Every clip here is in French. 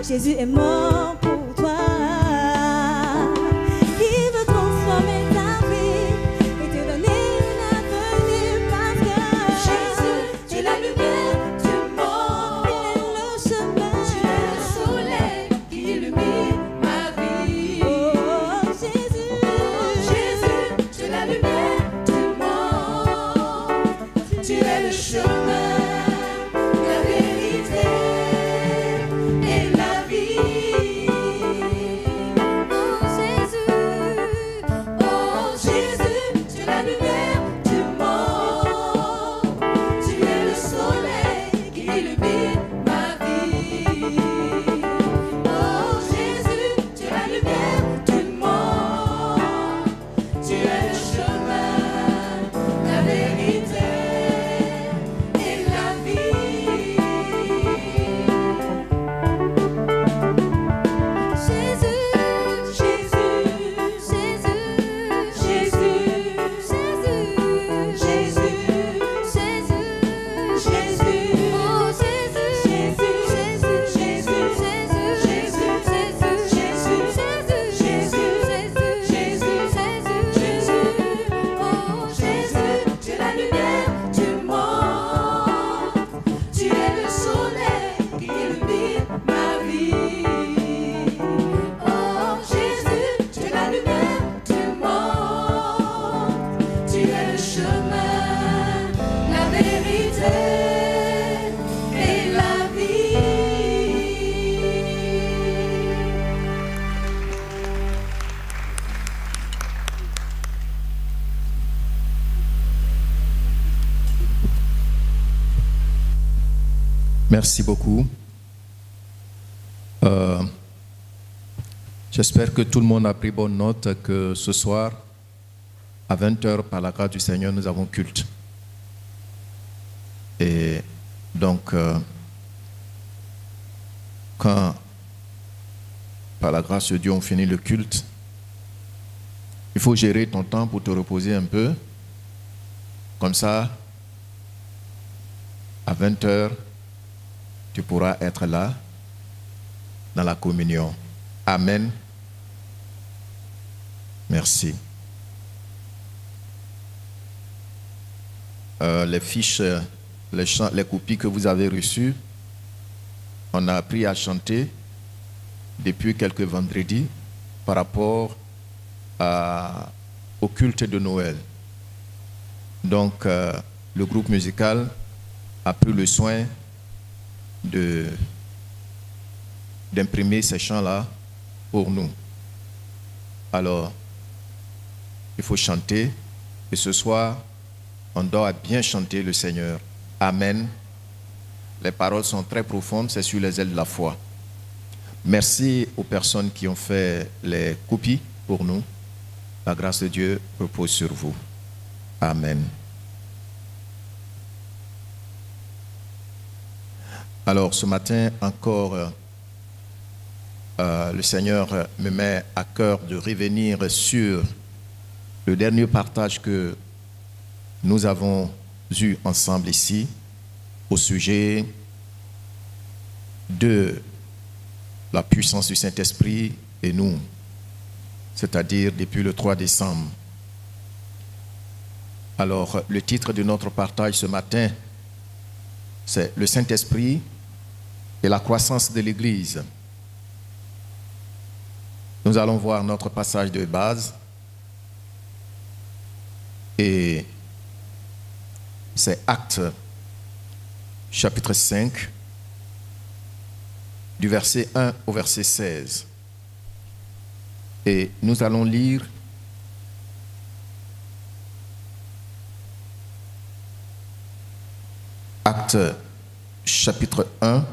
Jésus est mort pour toi. Il veut transformer ta vie et te donner un avenir parce que Jésus, tu es la lumière du monde. Il est le chemin, tu es le soleil qui illumine ma vie. Oh Jésus, Jésus, tu es la lumière du monde. Tu es le chemin, la vérité. Merci beaucoup. J'espère que tout le monde a pris bonne note que ce soir, à 20h, par la grâce du Seigneur, nous avons culte. Et donc, quand, par la grâce de Dieu, on finit le culte, il faut gérer ton temps pour te reposer un peu. Comme ça, à 20h, tu pourras être là, dans la communion. Amen. Merci. Les fiches, les copies que vous avez reçues, on a appris à chanter depuis quelques vendredis par rapport au culte de Noël. Donc, le groupe musical a pris le soin d'imprimer ces chants-là pour nous. Alors, il faut chanter, et ce soir, on doit bien chanter le Seigneur. Amen. Les paroles sont très profondes, c'est sur les ailes de la foi. Merci aux personnes qui ont fait les copies pour nous. La grâce de Dieu repose sur vous. Amen. Alors ce matin encore, le Seigneur me met à cœur de revenir sur le dernier partage que nous avons eu ensemble ici au sujet de la puissance du Saint-Esprit et nous, c'est-à-dire depuis le 3 décembre. Alors, le titre de notre partage ce matin, c'est le Saint-Esprit et la croissance de l'Église. Nous allons voir notre passage de base et c'est Actes chapitre 5 du verset 1 au verset 16. Et nous allons lire Actes chapitre 1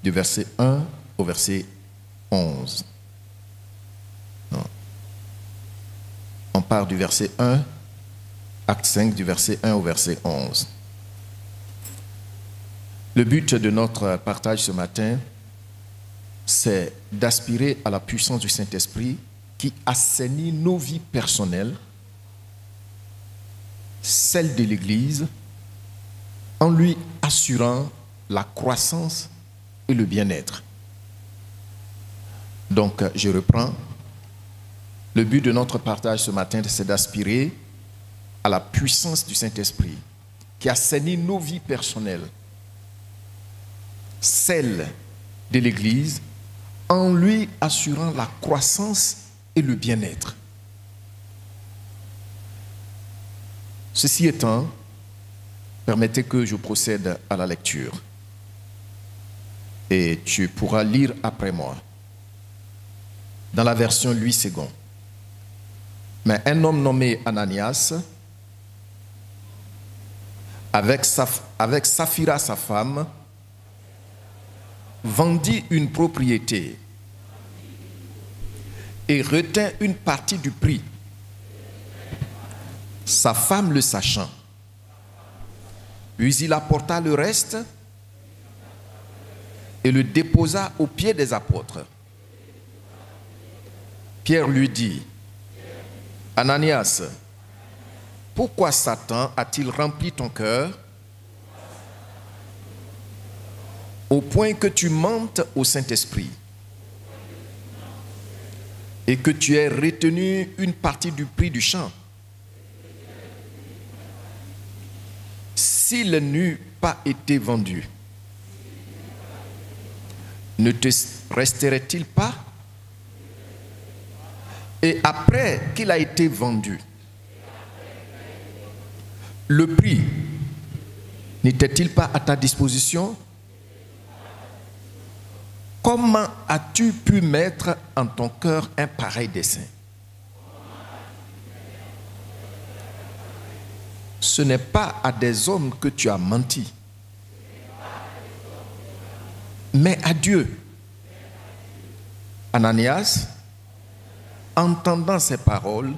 du verset 1 au verset 11. Non. On part du verset 1, Acte 5 du verset 1 au verset 11. Le but de notre partage ce matin, c'est d'aspirer à la puissance du Saint-Esprit qui assainit nos vies personnelles, celles de l'Église, en lui assurant la croissance et le bien-être. Donc, je reprends. Le but de notre partage ce matin, c'est d'aspirer à la puissance du Saint-Esprit qui assainit nos vies personnelles, celles de l'Église, en lui assurant la croissance et le bien-être. Ceci étant, permettez que je procède à la lecture. Et tu pourras lire après moi. Dans la version Louis II. Mais un homme nommé Ananias, avec Saphira sa femme, vendit une propriété et retint une partie du prix. Sa femme le sachant, puis il apporta le reste et le déposa aux pieds des apôtres. Pierre lui dit, Ananias, pourquoi Satan a-t-il rempli ton cœur au point que tu mentes au Saint-Esprit et que tu aies retenu une partie du prix du champ? S'il n'eût pas été vendu, ne te resterait-il pas? Et après qu'il a été vendu, le prix n'était-il pas à ta disposition? Comment as-tu pu mettre en ton cœur un pareil dessein? Ce n'est pas à des hommes que tu as menti, mais à Dieu. Ananias, entendant ces paroles,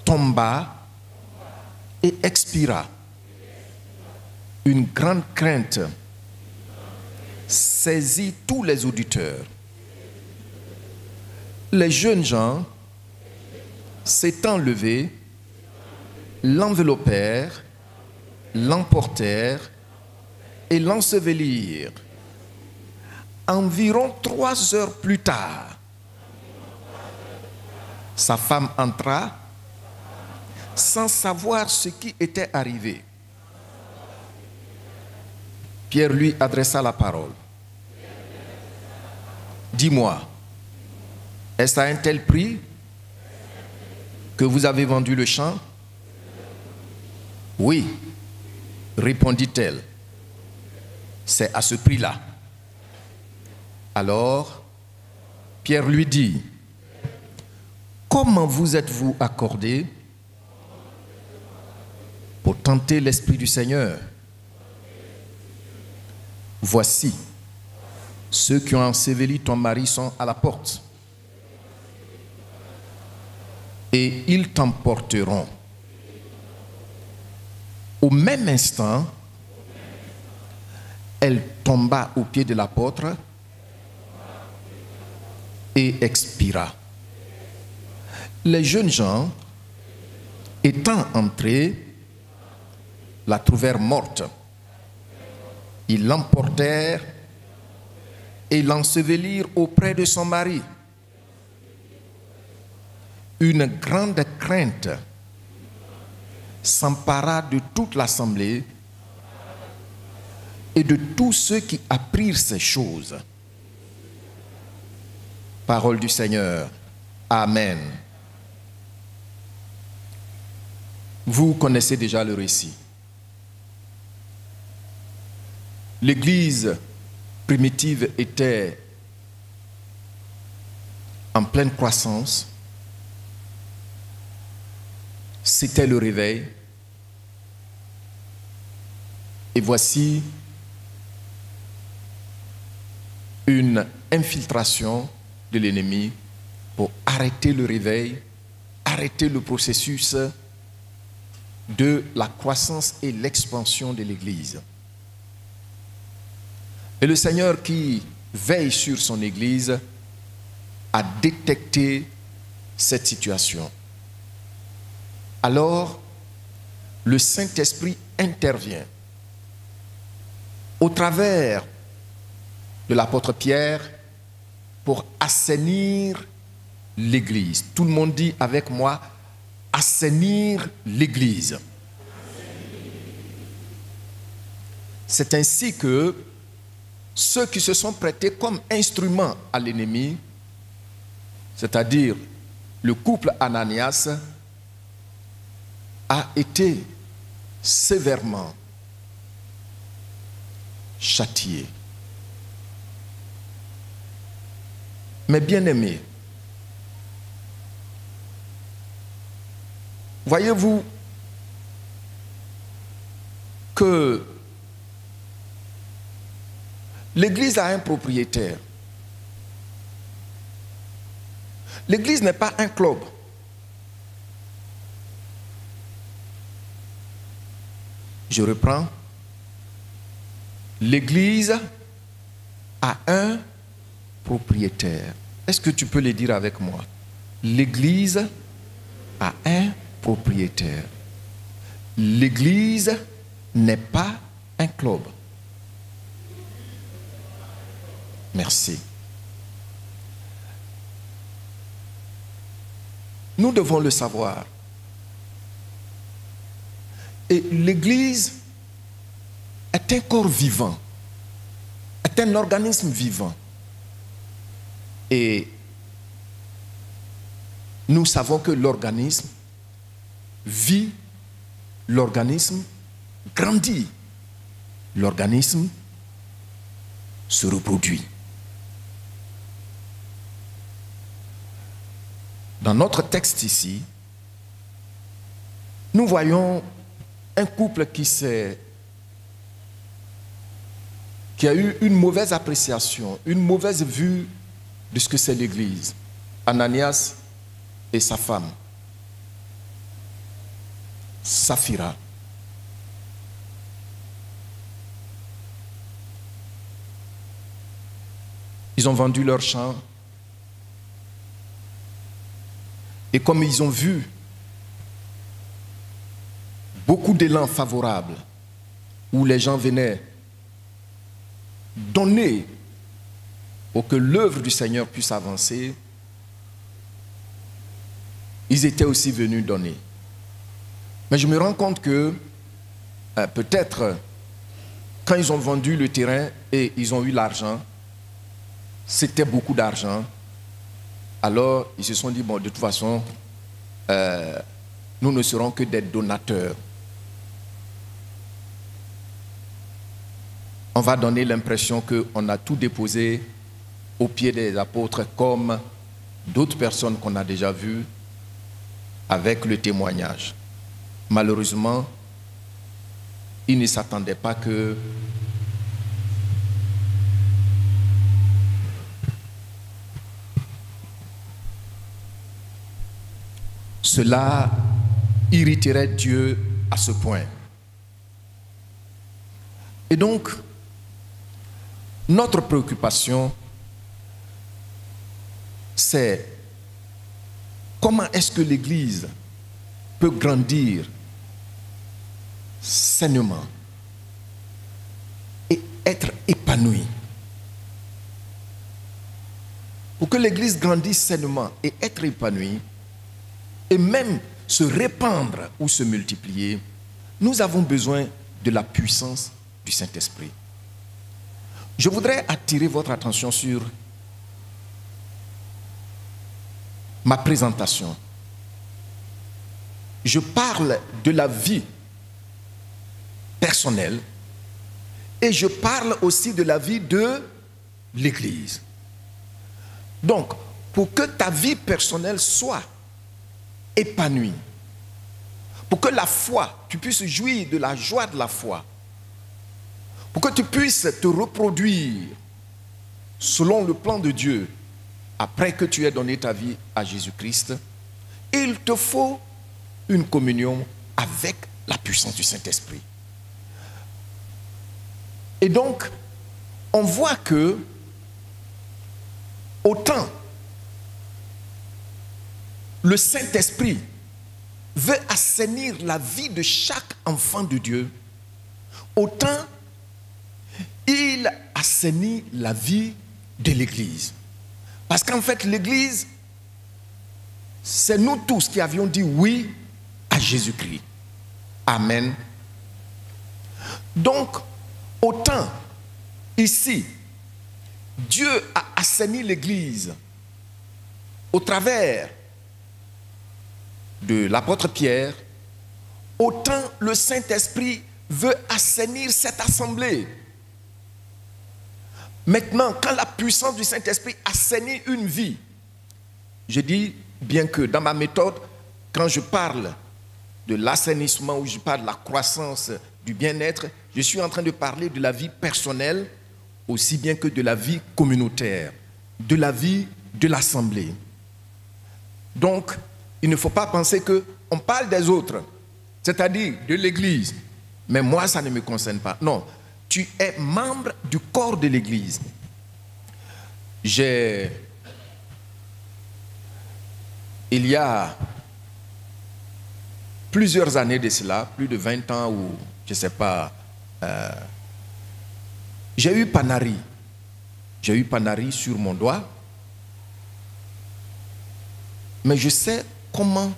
tomba et expira. Une grande crainte saisit tous les auditeurs. Les jeunes gens, s'étant levés, l'enveloppèrent, l'emportèrent et l'ensevelirent. Environ 3 heures plus tard, sa femme entra sans savoir ce qui était arrivé. Pierre lui adressa la parole. Dis-moi, est-ce à un tel prix que vous avez vendu le champ? Oui, répondit-elle. C'est à ce prix-là. Alors, Pierre lui dit, comment vous êtes-vous accordé pour tenter l'Esprit du Seigneur? voici, ceux qui ont enseveli ton mari sont à la porte. Et ils t'emporteront. Au même instant, elle tomba aux pieds de l'apôtre et expira. Les jeunes gens, étant entrés, la trouvèrent morte. Ils l'emportèrent et l'ensevelirent auprès de son mari. Une grande crainte s'empara de toute l'assemblée et de tous ceux qui apprirent ces choses. Parole du Seigneur. Amen. Vous connaissez déjà le récit. L'Église primitive était en pleine croissance. C'était le réveil. Et voici une infiltration de l'ennemi pour arrêter le réveil, arrêter le processus de la croissance et l'expansion de l'Église. Et le Seigneur qui veille sur son Église a détecté cette situation. Alors, le Saint-Esprit intervient au travers de l'apôtre Pierre pour assainir l'Église. Tout le monde dit avec moi, assainir l'Église. C'est ainsi que ceux qui se sont prêtés comme instruments à l'ennemi, c'est-à-dire le couple Ananias, a été sévèrement châtié. Mais bien-aimés, voyez-vous que l'Église a un propriétaire. L'Église n'est pas un club. Je reprends. L'Église a un propriétaire. Est-ce que tu peux le dire avec moi? L'Église a un propriétaire. L'Église n'est pas un club. Merci. Nous devons le savoir. Et l'Église est un corps vivant, est un organisme vivant. Et nous savons que l'organisme vit, l'organisme grandit, l'organisme se reproduit. Dans notre texte ici, nous voyons un couple qui a eu une mauvaise appréciation, une mauvaise vue de ce que c'est l'Église. Ananias et sa femme, Saphira. Ils ont vendu leur champ. Et comme ils ont vu beaucoup d'élan favorable, où les gens venaient donner pour que l'œuvre du Seigneur puisse avancer, ils étaient aussi venus donner. Mais je me rends compte que peut-être quand ils ont vendu le terrain et ils ont eu l'argent, c'était beaucoup d'argent. Alors, ils se sont dit, bon, de toute façon, nous ne serons que des donateurs. On va donner l'impression qu'on a tout déposé aux pieds des apôtres, comme d'autres personnes qu'on a déjà vues avec le témoignage. Malheureusement, ils ne s'attendaient pas que cela irriterait Dieu à ce point. Et donc, notre préoccupation, c'est comment est-ce que l'Église peut grandir sainement et être épanouie. Pour que l'Église grandisse sainement et être épanouie, et même se répandre ou se multiplier, nous avons besoin de la puissance du Saint-Esprit. Je voudrais attirer votre attention sur ma présentation. Je parle de la vie personnelle et je parle aussi de la vie de l'Église. Donc, pour que ta vie personnelle soit épanouie, pour que la foi, tu puisses jouir de la joie de la foi, pour que tu puisses te reproduire selon le plan de Dieu, après que tu aies donné ta vie à Jésus-Christ, il te faut une communion avec la puissance du Saint-Esprit. Et donc, on voit que autant le Saint-Esprit veut assainir la vie de chaque enfant de Dieu, autant il assainit la vie de l'Église. Parce qu'en fait, l'Église, c'est nous tous qui avions dit oui à Jésus-Christ. Amen. Donc, autant ici, Dieu a assaini l'Église au travers de l'apôtre Pierre, autant le Saint-Esprit veut assainir cette assemblée. Maintenant, quand la puissance du Saint-Esprit assainit une vie, je dis bien que dans ma méthode, quand je parle de l'assainissement ou je parle de la croissance du bien-être, je suis en train de parler de la vie personnelle aussi bien que de la vie communautaire, de la vie de l'assemblée. Donc, il ne faut pas penser qu'on parle des autres, c'est-à-dire de l'Église, mais moi ça ne me concerne pas. Non. Tu es membre du corps de l'Église. Il y a plusieurs années de cela, plus de 20 ans ou je ne sais pas, j'ai eu Panari. J'ai eu Panari sur mon doigt. Mais je sais comment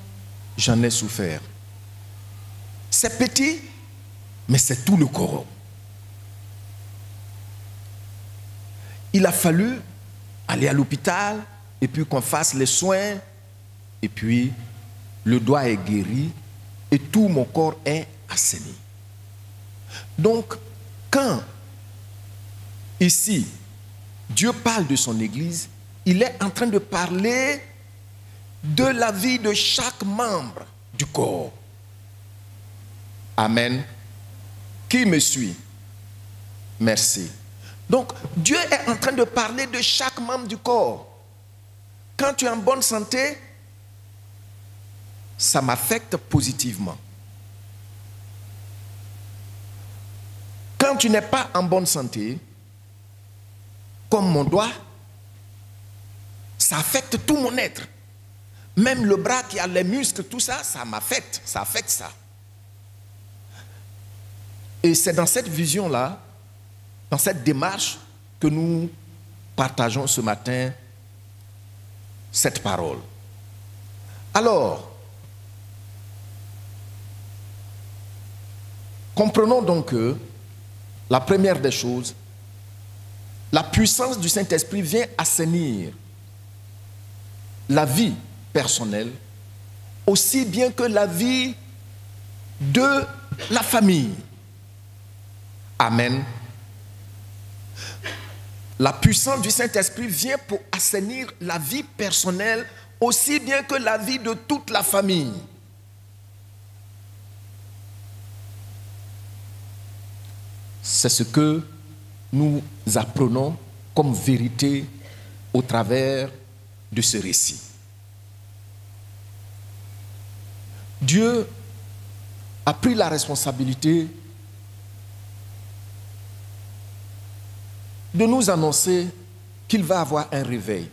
j'en ai souffert. C'est petit, mais c'est tout le corps. Il a fallu aller à l'hôpital et puis qu'on fasse les soins et puis le doigt est guéri et tout mon corps est assaini. Donc, quand ici Dieu parle de son Église, il est en train de parler de la vie de chaque membre du corps. Amen. Qui me suit? Merci. Donc, Dieu est en train de parler de chaque membre du corps. Quand tu es en bonne santé, ça m'affecte positivement. Quand tu n'es pas en bonne santé, comme mon doigt, ça affecte tout mon être. Même le bras qui a les muscles, tout ça, ça m'affecte, ça affecte ça. Et c'est dans cette vision-là, dans cette démarche que nous partageons ce matin cette parole. Alors, comprenons donc que la première des choses, la puissance du Saint-Esprit vient assainir la vie personnelle aussi bien que la vie de la famille. Amen. La puissance du Saint-Esprit vient pour assainir la vie personnelle aussi bien que la vie de toute la famille. C'est ce que nous apprenons comme vérité au travers de ce récit. Dieu a pris la responsabilité de nous annoncer qu'il va avoir un réveil.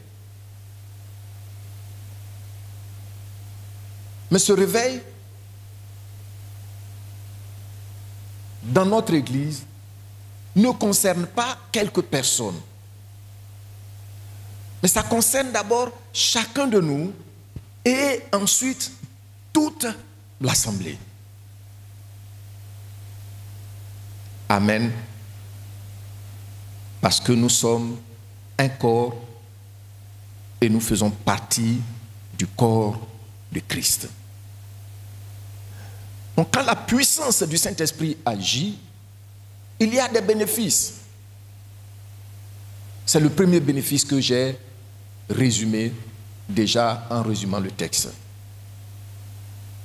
Mais ce réveil, dans notre Église, ne concerne pas quelques personnes. Mais ça concerne d'abord chacun de nous et ensuite toute l'Assemblée. Amen. Parce que nous sommes un corps et nous faisons partie du corps de Christ. Donc quand la puissance du Saint-Esprit agit, il y a des bénéfices. C'est le premier bénéfice que j'ai résumé déjà en résumant le texte.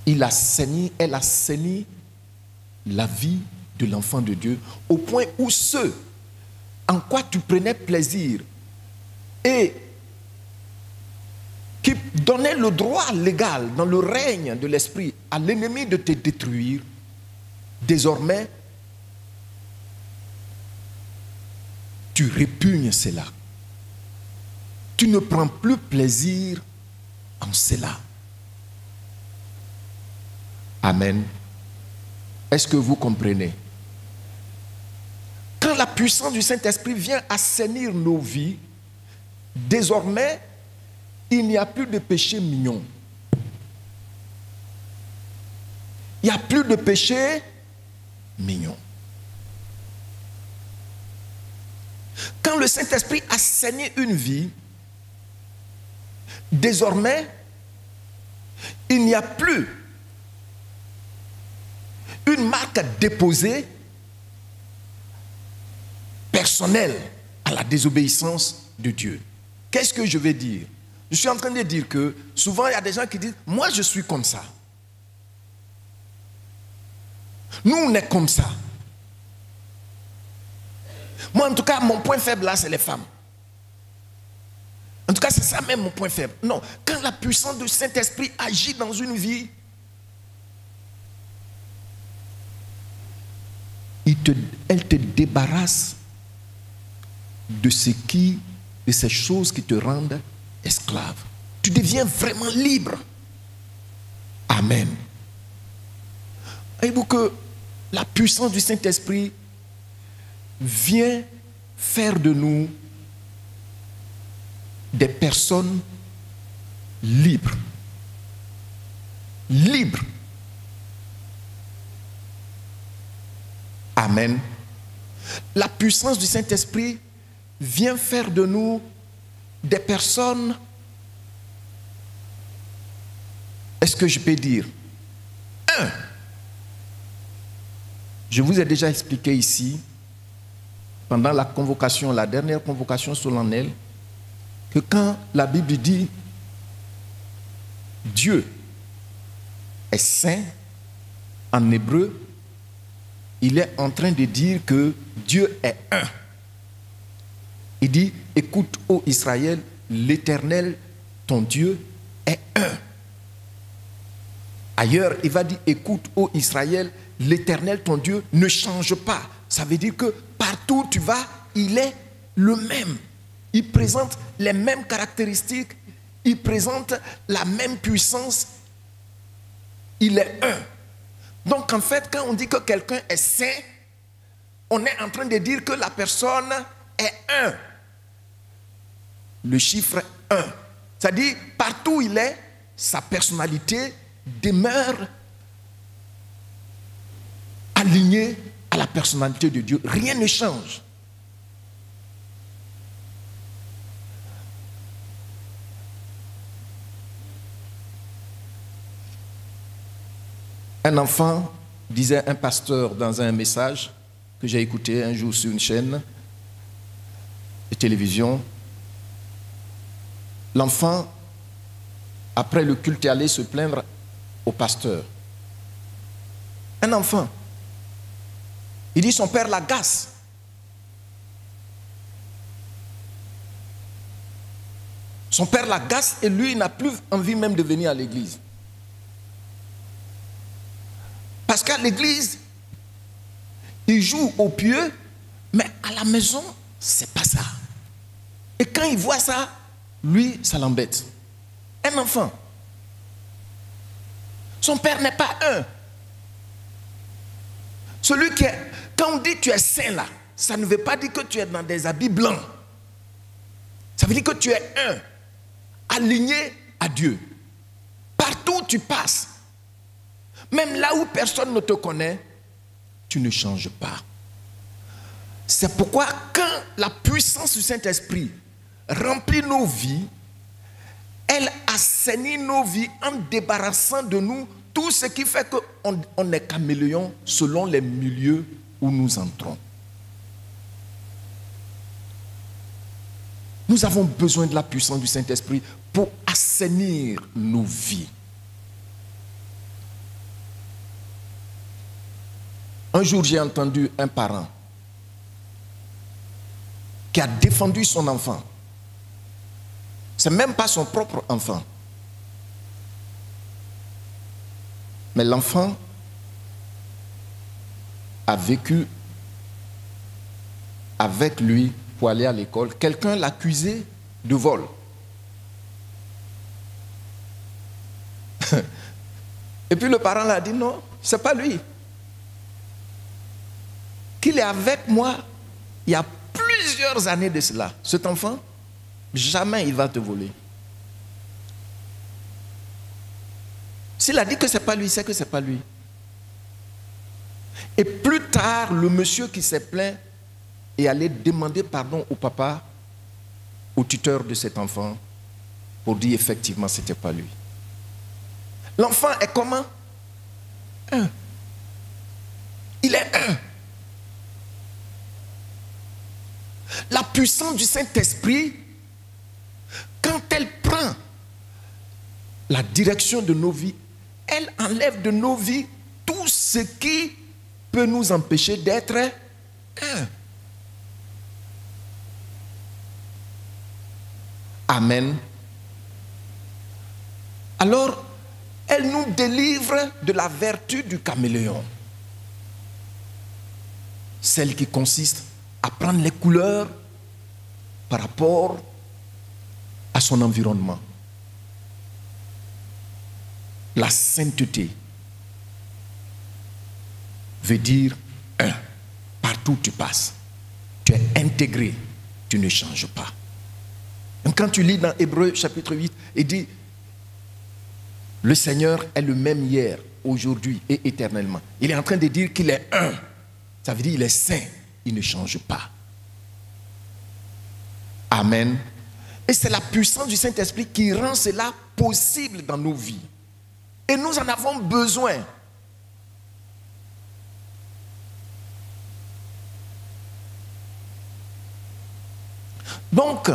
Elle assainit la vie de l'enfant de Dieu au point où ce en quoi tu prenais plaisir et qui donnait le droit légal dans le règne de l'esprit à l'ennemi de te détruire, désormais, tu répugnes cela. Tu ne prends plus plaisir en cela. Amen. Est-ce que vous comprenez? Quand la puissance du Saint-Esprit vient assainir nos vies, désormais, il n'y a plus de péché mignon. Il n'y a plus de péché mignon. Quand le Saint-Esprit assainit une vie, désormais, il n'y a plus une marque déposée personnelle à la désobéissance de Dieu. Qu'est-ce que je vais dire? Je suis en train de dire que souvent il y a des gens qui disent « Moi je suis comme ça. Nous on est comme ça. Moi en tout cas mon point faible là c'est les femmes. En tout cas c'est ça même mon point faible. » Non, quand la puissance du Saint-Esprit agit dans une vie, elle te débarrasse de ces choses qui te rendent esclave. Tu deviens vraiment libre. Amen. Voyez-vous que la puissance du Saint-Esprit vient faire de nous des personnes libres. Libres. Amen. La puissance du Saint-Esprit vient faire de nous des personnes, est-ce que je peux dire, je vous ai déjà expliqué ici, pendant la convocation, la dernière convocation solennelle, que quand la Bible dit Dieu est saint, en hébreu, il est en train de dire que Dieu est un. Il dit, écoute, ô Israël, l'Éternel, ton Dieu, est un. Ailleurs, il va dire, écoute, ô Israël, l'Éternel, ton Dieu, ne change pas. Ça veut dire que partout où tu vas, il est le même. Il présente les mêmes caractéristiques, il présente la même puissance. Il est un. Donc en fait, quand on dit que quelqu'un est saint, on est en train de dire que la personne est un. Le chiffre 1. C'est-à-dire, partout où il est, sa personnalité demeure alignée à la personnalité de Dieu. Rien ne change. Un enfant, disait un pasteur dans un message que j'ai écouté un jour sur une chaîne de télévision, l'enfant, après le culte, est allé se plaindre au pasteur. Un enfant. Il dit son père l'agace. Son père l'agace et lui, il n'a plus envie même de venir à l'église. Parce qu'à l'église, il joue au pieu, mais à la maison, c'est pas ça. Et quand il voit ça, lui, ça l'embête. Un enfant. Son père n'est pas un. Celui qui est... Quand on dit tu es saint là, ça ne veut pas dire que tu es dans des habits blancs. Ça veut dire que tu es un, aligné à Dieu. Partout où tu passes, même là où personne ne te connaît, tu ne changes pas. C'est pourquoi quand la puissance du Saint-Esprit remplit nos vies, elle assainit nos vies en débarrassant de nous tout ce qui fait qu'on est caméléon selon les milieux où nous entrons. Nous avons besoin de la puissance du Saint-Esprit pour assainir nos vies. Un jour, j'ai entendu un parent qui a défendu son enfant. Ce n'est même pas son propre enfant. Mais l'enfant a vécu avec lui pour aller à l'école. Quelqu'un l'accusait de vol. Et puis le parent l'a dit non, ce n'est pas lui. Qu'il est avec moi il y a plusieurs années de cela. Cet enfant, jamais il va te voler. S'il a dit que ce n'est pas lui, c'est que ce n'est pas lui. Et plus tard, le monsieur qui s'est plaint est allé demander pardon au papa, au tuteur de cet enfant, pour dire effectivement ce n'était pas lui. L'enfant est comment? Un. Il est un. La puissance du Saint-Esprit, quand elle prend la direction de nos vies, elle enlève de nos vies tout ce qui peut nous empêcher d'être un. Amen. Alors, elle nous délivre de la vertu du caméléon. Celle qui consiste à prendre les couleurs par rapport à son environnement. La sainteté veut dire un. Partout où tu passes, tu es intégré, tu ne changes pas. Donc quand tu lis dans Hébreux chapitre 8, il dit le Seigneur est le même hier, aujourd'hui et éternellement. Il est en train de dire qu'il est un. Ça veut dire qu'il est saint, il ne change pas. Amen. Et c'est la puissance du Saint-Esprit qui rend cela possible dans nos vies. Et nous en avons besoin. Donc,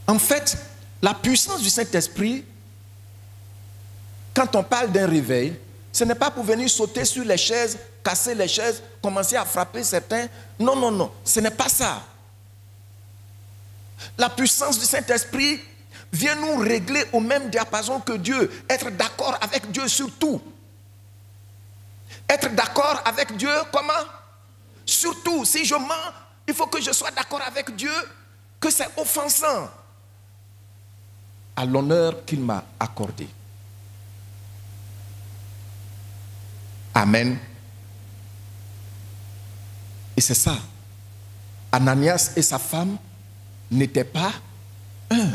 en fait, la puissance du Saint-Esprit, quand on parle d'un réveil, ce n'est pas pour venir sauter sur les chaises, casser les chaises, commencer à frapper certains. Non, non, non, ce n'est pas ça. La puissance du Saint-Esprit vient nous régler au même diapason que Dieu, être d'accord avec Dieu sur tout. Être d'accord avec Dieu, comment? Surtout, si je mens, il faut que je sois d'accord avec Dieu, que c'est offensant à l'honneur qu'il m'a accordé. Amen. Et c'est ça. Ananias et sa femme n'étaient pas un.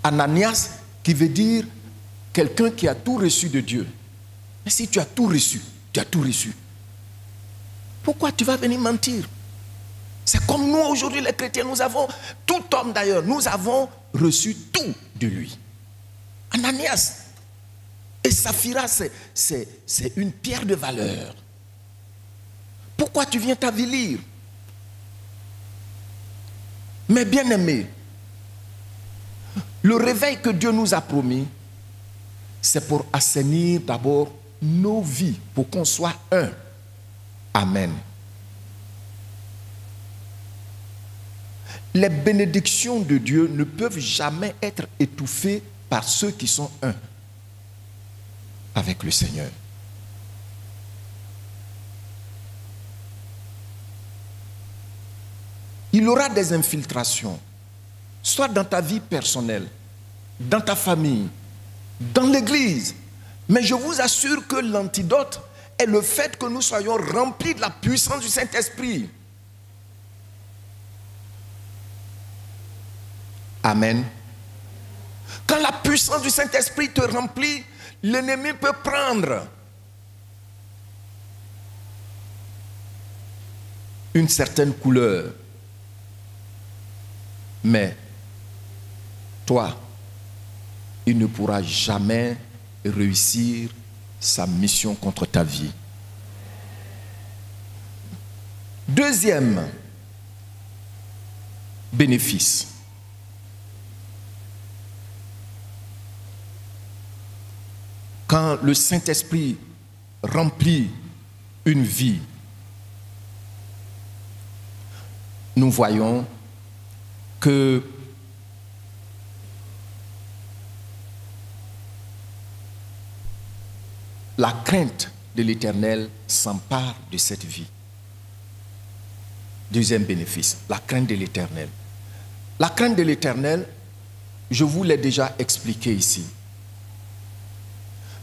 Ananias qui veut dire quelqu'un qui a tout reçu de Dieu. Mais si tu as tout reçu, tu as tout reçu. Pourquoi tu vas venir mentir? C'est comme nous aujourd'hui les chrétiens, nous avons, tout homme d'ailleurs, nous avons reçu tout de lui. Ananias et Saphira, c'est une pierre de valeur. Pourquoi tu viens t'avilir? Mais bien aimé, le réveil que Dieu nous a promis, c'est pour assainir d'abord nos vies, pour qu'on soit un. Amen. Les bénédictions de Dieu ne peuvent jamais être étouffées par ceux qui sont un avec le Seigneur. il aura des infiltrations, soit dans ta vie personnelle, dans ta famille, dans l'église. Mais je vous assure que l'antidote est le fait que nous soyons remplis de la puissance du Saint-Esprit. Amen. Quand la puissance du Saint-Esprit te remplit, l'ennemi peut prendre une certaine couleur. Mais toi, il ne pourra jamais réussir sa mission contre ta vie. Deuxième bénéfice. Quand le Saint-Esprit remplit une vie, nous voyons que la crainte de l'Éternel s'empare de cette vie. Deuxième bénéfice, la crainte de l'Éternel. La crainte de l'Éternel, je vous l'ai déjà expliqué ici.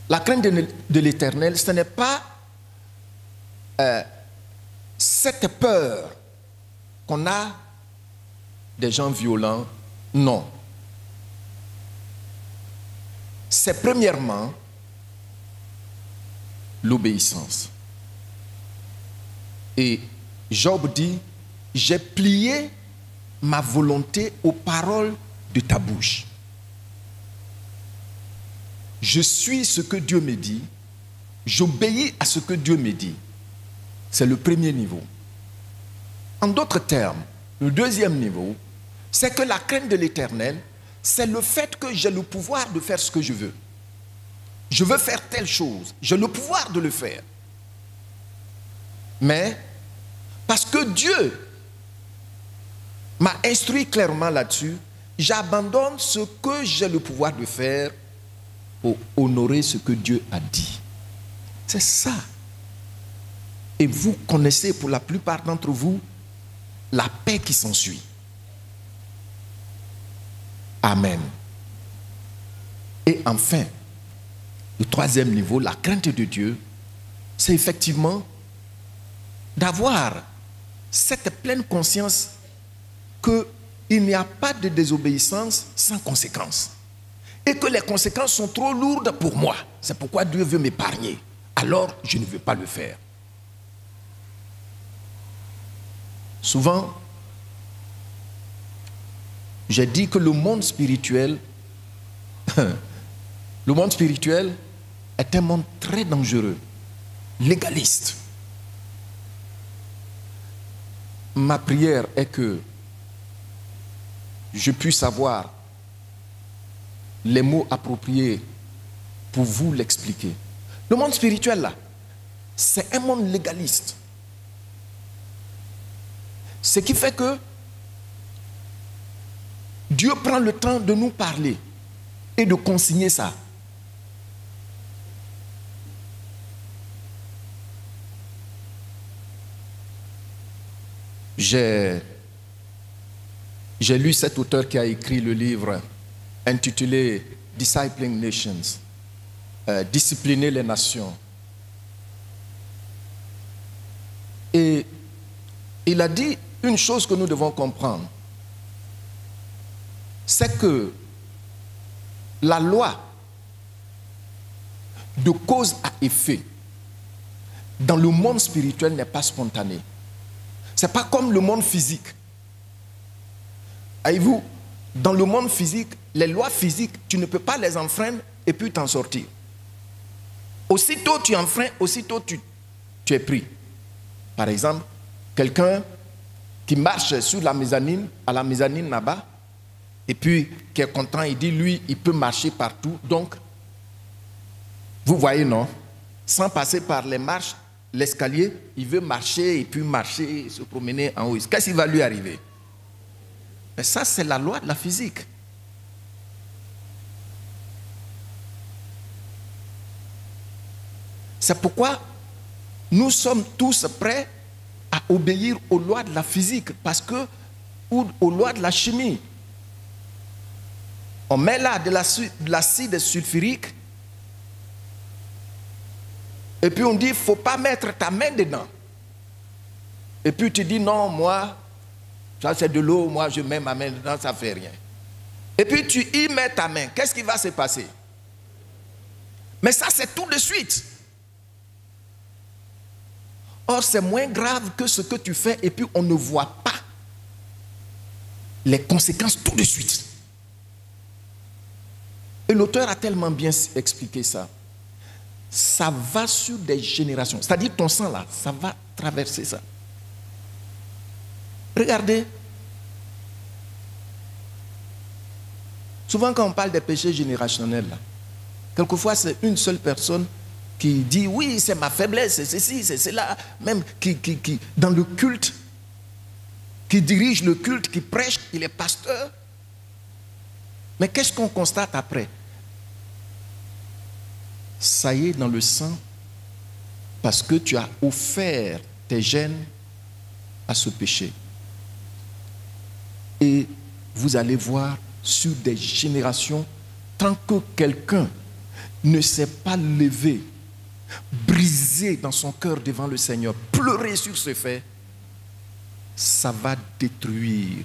La crainte de l'Éternel, ce n'est pas cette peur qu'on a des gens violents, non. C'est premièrement l'obéissance. Et Job dit, j'ai plié ma volonté aux paroles de ta bouche. Je suis ce que Dieu me dit, j'obéis à ce que Dieu me dit. C'est le premier niveau. En d'autres termes, le deuxième niveau, c'est que la crainte de l'Éternel, c'est le fait que j'ai le pouvoir de faire ce que je veux. Je veux faire telle chose, j'ai le pouvoir de le faire. Mais, parce que Dieu m'a instruit clairement là-dessus, j'abandonne ce que j'ai le pouvoir de faire pour honorer ce que Dieu a dit. C'est ça. Et vous connaissez pour la plupart d'entre vous la paix qui s'ensuit. Amen. Et enfin, le troisième niveau, la crainte de Dieu, c'est effectivement d'avoir cette pleine conscience qu'il n'y a pas de désobéissance sans conséquence. Et que les conséquences sont trop lourdes pour moi. C'est pourquoi Dieu veut m'épargner. Alors, je ne veux pas le faire. Souvent, j'ai dit que le monde spirituel est un monde très dangereux, légaliste. Ma prière est que je puisse avoir les mots appropriés pour vous l'expliquer. Le monde spirituel, là, c'est un monde légaliste. Ce qui fait que Dieu prend le temps de nous parler et de consigner ça. J'ai lu cet auteur qui a écrit le livre intitulé Discipling Nations, discipliner les nations. Et il a dit une chose que nous devons comprendre, c'est que la loi de cause à effet dans le monde spirituel n'est pas spontanée. Ce n'est pas comme le monde physique. Voyez-vous, dans le monde physique, les lois physiques, tu ne peux pas les enfreindre et puis t'en sortir. Aussitôt tu enfreins, aussitôt tu es pris. Par exemple, quelqu'un qui marche sur la mezzanine, à la mezzanine là-bas, et puis qui est content, il dit, lui, il peut marcher partout. Donc, vous voyez, non? Sans passer par les marches, l'escalier, il veut marcher et puis marcher, se promener en haut. Qu'est-ce qui va lui arriver? Mais ça, c'est la loi de la physique. C'est pourquoi nous sommes tous prêts à obéir aux lois de la physique, parce que ou aux lois de la chimie. On met là de l'acide sulfurique et puis on dit il ne faut pas mettre ta main dedans. Et puis tu dis non, moi, ça c'est de l'eau, moi je mets ma main dedans, ça ne fait rien. Et puis tu y mets ta main, qu'est-ce qui va se passer? Mais ça c'est tout de suite. Or c'est moins grave que ce que tu fais et puis on ne voit pas les conséquences tout de suite. Et l'auteur a tellement bien expliqué ça. Ça va sur des générations. C'est-à-dire ton sang là, ça va traverser ça. Regardez. Souvent quand on parle des péchés générationnels, là, quelquefois c'est une seule personne qui dit oui, c'est ma faiblesse, c'est ceci, c'est cela, même qui dans le culte, qui dirige le culte, qui prêche, il est pasteur. Mais qu'est-ce qu'on constate après? Ça y est dans le sang parce que tu as offert tes gènes à ce péché. Et vous allez voir sur des générations, tant que quelqu'un ne s'est pas levé, brisé dans son cœur devant le Seigneur, pleurer sur ce fait, ça va détruire.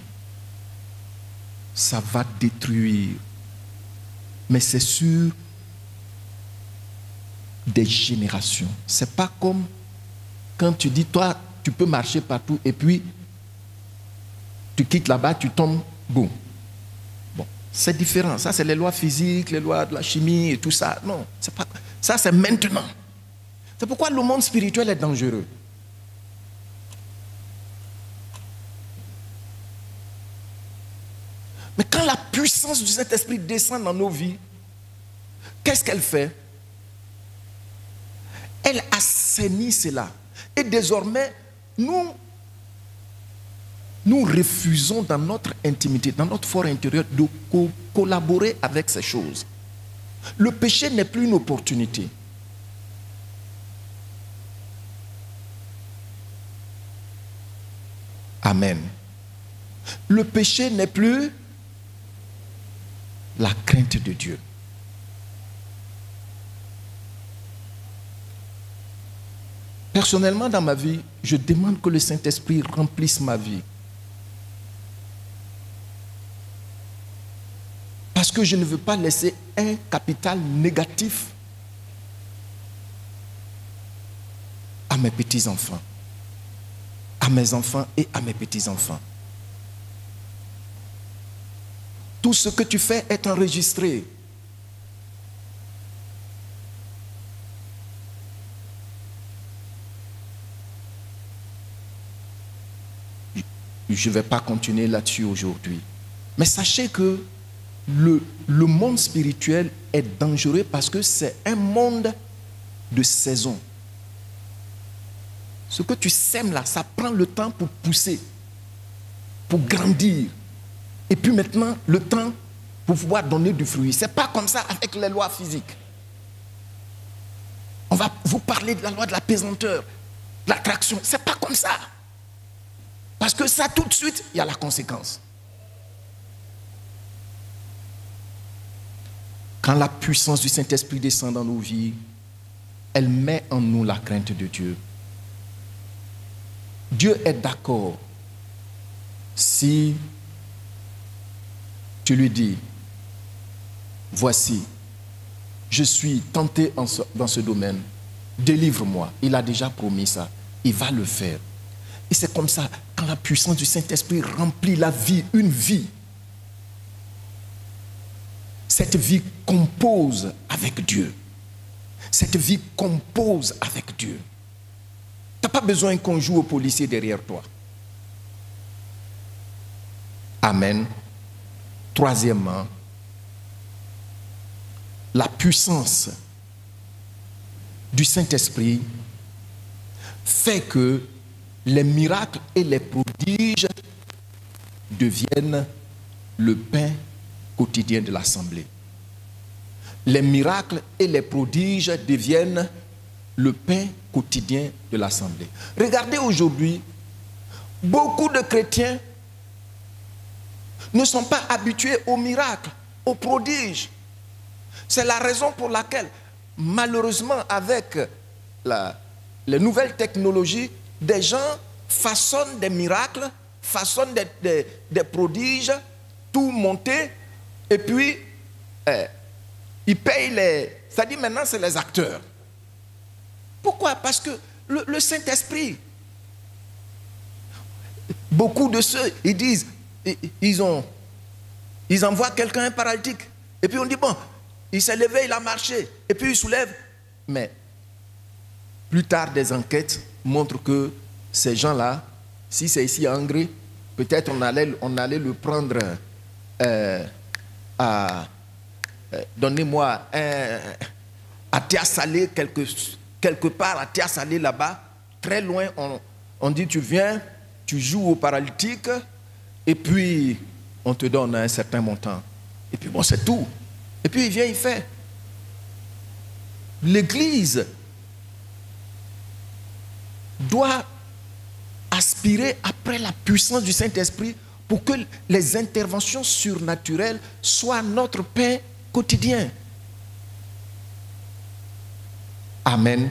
Ça va détruire. Mais c'est sur des générations. C'est pas comme quand tu dis, toi, tu peux marcher partout et puis tu quittes là-bas, tu tombes, boum. Bon, c'est différent. Ça, c'est les lois physiques, les lois de la chimie et tout ça. Non, c'est pas. Ça, c'est maintenant. C'est pourquoi le monde spirituel est dangereux. Mais quand la puissance du Saint-Esprit descend dans nos vies, qu'est-ce qu'elle fait? Elle assainit cela. Et désormais, nous refusons dans notre intimité, dans notre fort intérieur, de collaborer avec ces choses. Le péché n'est plus une opportunité. Amen. Le péché n'est plus la crainte de Dieu. Personnellement, dans ma vie, je demande que le Saint-Esprit remplisse ma vie. Parce que je ne veux pas laisser un capital négatif à mes petits-enfants, à mes enfants et à mes petits-enfants. Tout ce que tu fais est enregistré. Je ne vais pas continuer là-dessus aujourd'hui. Mais sachez que le monde spirituel est dangereux parce que c'est un monde de saison. Ce que tu sèmes là, ça prend le temps pour pousser, pour grandir. Et puis maintenant, le temps pour pouvoir donner du fruit. Ce n'est pas comme ça avec les lois physiques. On va vous parler de la loi de la pesanteur, de l'attraction. Ce n'est pas comme ça. Parce que ça, tout de suite, il y a la conséquence. Quand la puissance du Saint-Esprit descend dans nos vies, elle met en nous la crainte de Dieu. Dieu est d'accord si tu lui dis, voici, je suis tenté dans ce domaine, délivre-moi. Il a déjà promis ça, il va le faire. Et c'est comme ça, quand la puissance du Saint-Esprit remplit la vie, une vie, cette vie compose avec Dieu. Cette vie compose avec Dieu. Tu n'as pas besoin qu'on joue au policier derrière toi. Amen. Troisièmement, la puissance du Saint-Esprit fait que les miracles et les prodiges deviennent le pain quotidien de l'assemblée. Les miracles et les prodiges deviennent le pain quotidien de l'assemblée. Regardez aujourd'hui, beaucoup de chrétiens ne sont pas habitués aux miracles, aux prodiges. C'est la raison pour laquelle, malheureusement, avec les nouvelles technologies, des gens façonnent des miracles, façonnent des prodiges, tout monté, et puis ils payent les... C'est-à-dire maintenant, c'est les acteurs. Pourquoi? Parce que le Saint-Esprit, beaucoup de ceux, ils disent, ils envoient quelqu'un, un paralytique, et puis on dit, bon, il s'est levé, il a marché, et puis il soulève. Mais plus tard, des enquêtes montrent que ces gens-là, si c'est ici à Hongrie, peut-être on allait le prendre donnez-moi à Tia-Salé, quelque part à Tia-Salé là-bas, très loin, on dit tu viens, tu joues au paralytique, et puis on te donne un certain montant. Et puis bon, c'est tout. Et puis il vient, il fait. L'Église doit aspirer après la puissance du Saint-Esprit pour que les interventions surnaturelles soient notre pain quotidien. Amen.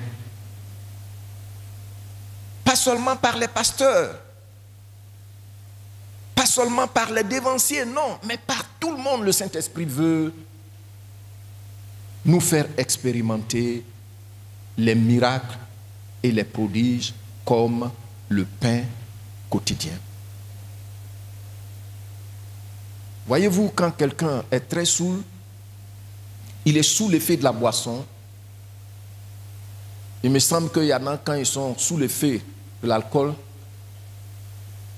Pas seulement par les pasteurs, pas seulement par les dévanciers, non, mais par tout le monde. Le Saint-Esprit veut nous faire expérimenter les miracles et les prodiges comme le pain quotidien. Voyez-vous, quand quelqu'un est très saoul, il est sous l'effet de la boisson. Il me semble qu'il y en a, quand ils sont sous l'effet de l'alcool,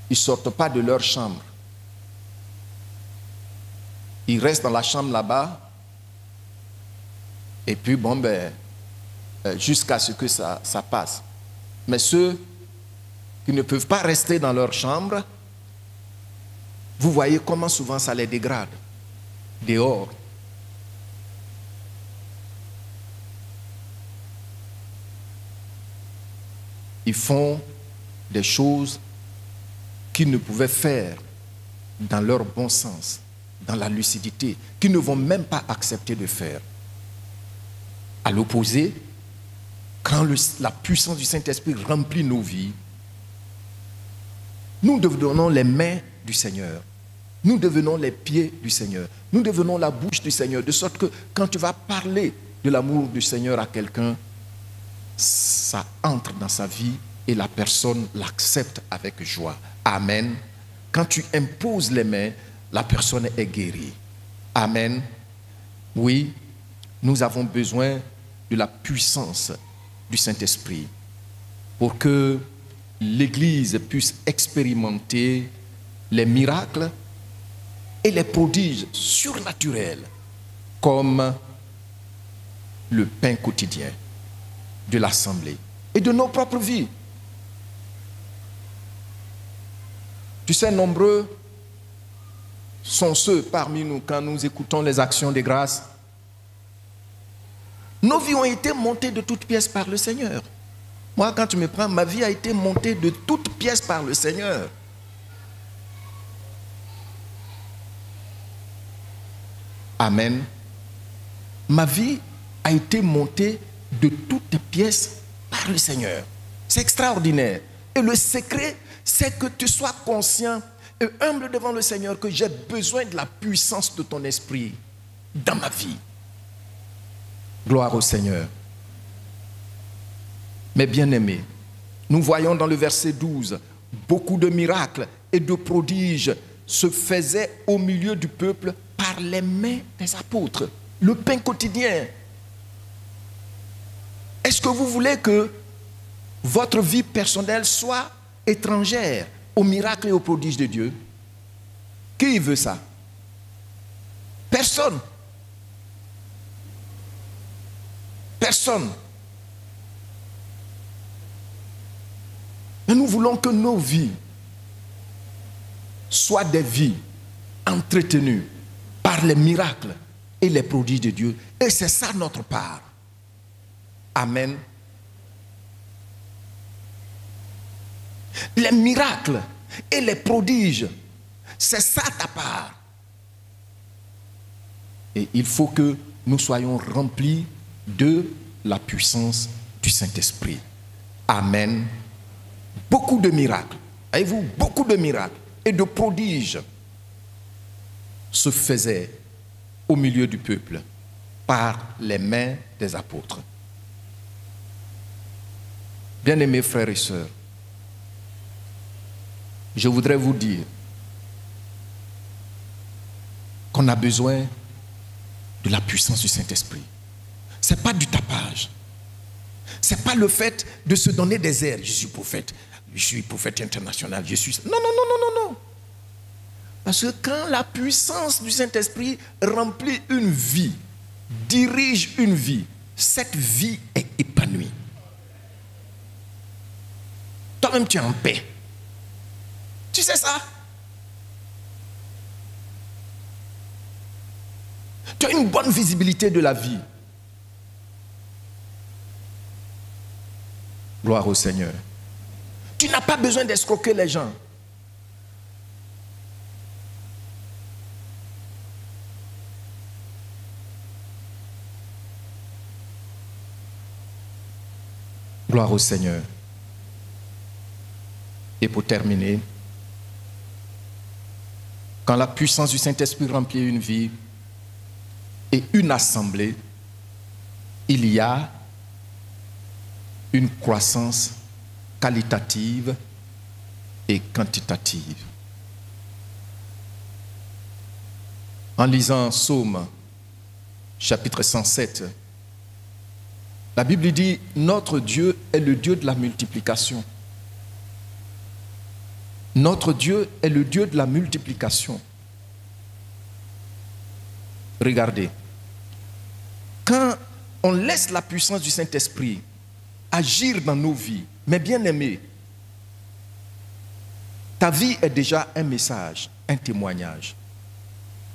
ils ne sortent pas de leur chambre. Ils restent dans la chambre là-bas. Et puis, bon, jusqu'à ce que ça passe. Mais ceux qui ne peuvent pas rester dans leur chambre, vous voyez comment souvent ça les dégrade. Dehors. Ils font des choses qu'ils ne pouvaient faire dans leur bon sens, dans la lucidité, qu'ils ne vont même pas accepter de faire. À l'opposé, quand la puissance du Saint-Esprit remplit nos vies, nous devenons les mains du Seigneur. Nous devenons les pieds du Seigneur. Nous devenons la bouche du Seigneur. De sorte que quand tu vas parler de l'amour du Seigneur à quelqu'un, ça entre dans sa vie et la personne l'accepte avec joie. Amen. Quand tu imposes les mains, la personne est guérie. Amen. Oui, nous avons besoin de la puissance du Saint-Esprit pour que l'Église puisse expérimenter les miracles et les prodiges surnaturels comme le pain quotidien de l'Assemblée et de nos propres vies. Tu sais, nombreux sont ceux parmi nous quand nous écoutons les actions de grâce. Nos vies ont été montées de toutes pièces par le Seigneur. Moi, quand tu me prends, ma vie a été montée de toutes pièces par le Seigneur. Amen. Ma vie a été montée de toutes pièces par le Seigneur. C'est extraordinaire. Et le secret, c'est que tu sois conscient et humble devant le Seigneur que j'ai besoin de la puissance de ton esprit dans ma vie. Gloire au Seigneur. Mes bien-aimés, nous voyons dans le verset 12, beaucoup de miracles et de prodiges se faisaient au milieu du peuple par les mains des apôtres. Le pain quotidien. Est-ce que vous voulez que votre vie personnelle soit étrangère aux miracles et aux prodiges de Dieu? Qui veut ça? Personne. Personne. Mais nous voulons que nos vies soient des vies entretenues par les miracles et les prodiges de Dieu. Et c'est ça notre part. Amen. Les miracles et les prodiges, C'est ça ta part. Et il faut que nous soyons remplis de la puissance du Saint-Esprit. Amen. Beaucoup de miracles, voyez-vous, beaucoup de miracles et de prodiges se faisaient au milieu du peuple par les mains des apôtres. Bien-aimés frères et sœurs, je voudrais vous dire qu'on a besoin de la puissance du Saint-Esprit. Ce n'est pas du tapage. Ce n'est pas le fait de se donner des airs. Je suis prophète international, je suis... Non, non, non, non, non, non. Parce que quand la puissance du Saint-Esprit remplit une vie, dirige une vie, cette vie est épanouie. Toi-même, tu es en paix. Tu sais ça? Tu as une bonne visibilité de la vie. Gloire au Seigneur. Tu n'as pas besoin d'escroquer les gens. Gloire au Seigneur. Et pour terminer, quand la puissance du Saint-Esprit remplit une vie et une assemblée, il y a une croissance qualitative et quantitative. En lisant Psaume, chapitre 107, la Bible dit « Notre Dieu est le Dieu de la multiplication ». Notre Dieu est le Dieu de la multiplication. Regardez, quand on laisse la puissance du Saint-Esprit agir dans nos vies, mes bien-aimés, ta vie est déjà un message, un témoignage.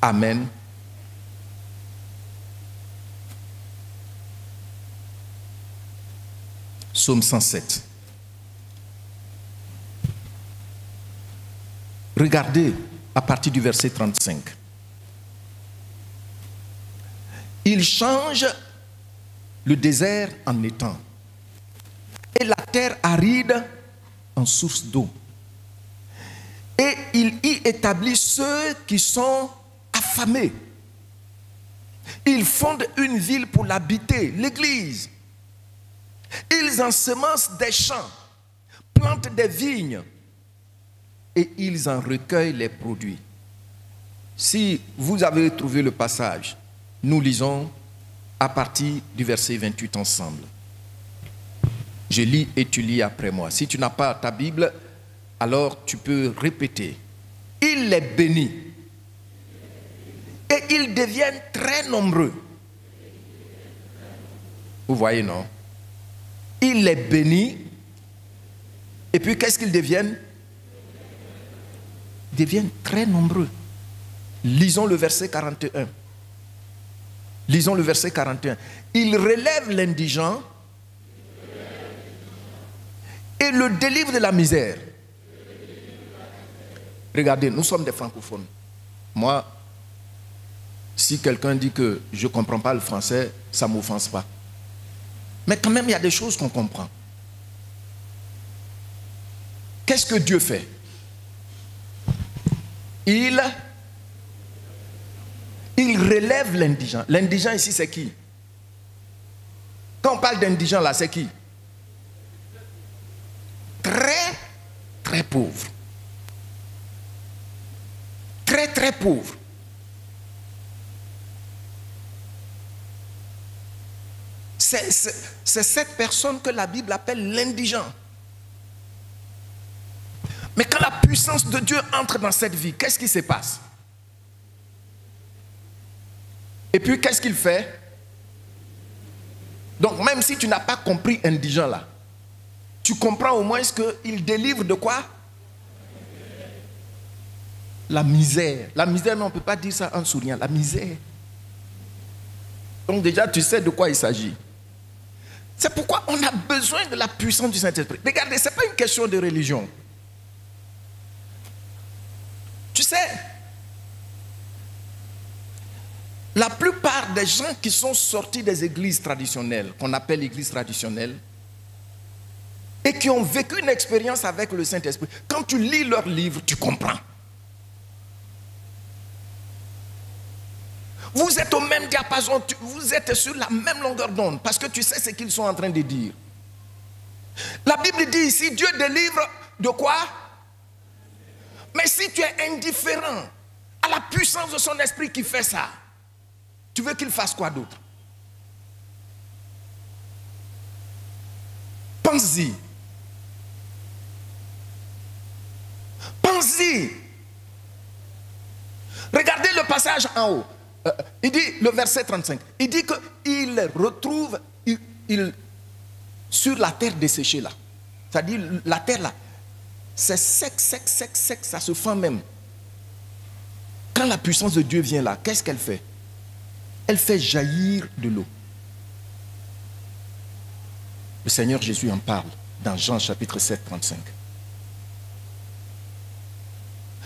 Amen. Psaume 107. Regardez à partir du verset 35. Il change le désert en étang et la terre aride en source d'eau. Et il y établit ceux qui sont affamés. Il fonde une ville pour l'habiter, l'église. Ils ensemencent des champs, plantent des vignes et ils en recueillent les produits. Si vous avez trouvé le passage, nous lisons à partir du verset 28 ensemble. Je lis et tu lis après moi. Si tu n'as pas ta Bible, alors tu peux répéter. Il les bénit et ils deviennent très nombreux. Vous voyez, non? Il les bénit et puis qu'est-ce qu'ils deviennent? Ils deviennent très nombreux. Lisons le verset 41. Lisons le verset 41. Il relève l'indigent et le délivre de la misère. Regardez, nous sommes des francophones. Moi, si quelqu'un dit que je ne comprends pas le français, ça ne m'offense pas. Mais quand même, il y a des choses qu'on comprend. Qu'est-ce que Dieu fait? Il relève l'indigent. L'indigent ici, c'est qui? Quand on parle d'indigent là, c'est qui? Très, très pauvre. Très, très pauvre. C'est cette personne que la Bible appelle l'indigent. Mais quand la puissance de Dieu entre dans cette vie, qu'est-ce qui se passe? Et puis, qu'est-ce qu'il fait? Donc, même si tu n'as pas compris indigent là, tu comprends au moins qu'il délivre de quoi? La misère. La misère, non, on ne peut pas dire ça en souriant. La misère. Donc déjà, tu sais de quoi il s'agit. C'est pourquoi on a besoin de la puissance du Saint-Esprit. Regardez, ce n'est pas une question de religion. Tu sais, la plupart des gens qui sont sortis des églises traditionnelles, qu'on appelle églises traditionnelles, et qui ont vécu une expérience avec le Saint-Esprit, quand tu lis leurs livres, tu comprends. Vous êtes au même diapason, vous êtes sur la même longueur d'onde, parce que tu sais ce qu'ils sont en train de dire. La Bible dit ici, Dieu délivre de quoi? Mais si tu es indifférent à la puissance de son esprit qui fait ça, tu veux qu'il fasse quoi d'autre? Pense-y. Pense-y. Regardez le passage en haut. Il dit, le verset 35, il dit qu'il retrouve sur la terre desséchée là. C'est-à-dire la terre là, c'est sec, ça se fend même. Quand la puissance de Dieu vient là, qu'est-ce qu'elle fait? Elle fait jaillir de l'eau. Le Seigneur Jésus en parle dans Jean chapitre 7, 35.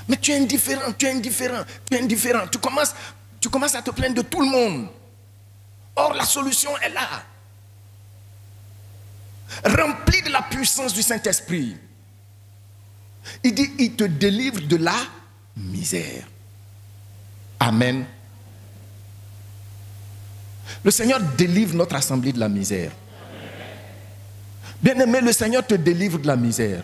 Mais tu es indifférent, tu es indifférent, tu es indifférent. Tu commences à te plaindre de tout le monde. Or, la solution est là. Rempli de la puissance du Saint-Esprit. Il dit, il te délivre de la misère. Amen. Le Seigneur délivre notre assemblée de la misère. Bien-aimé, le Seigneur te délivre de la misère.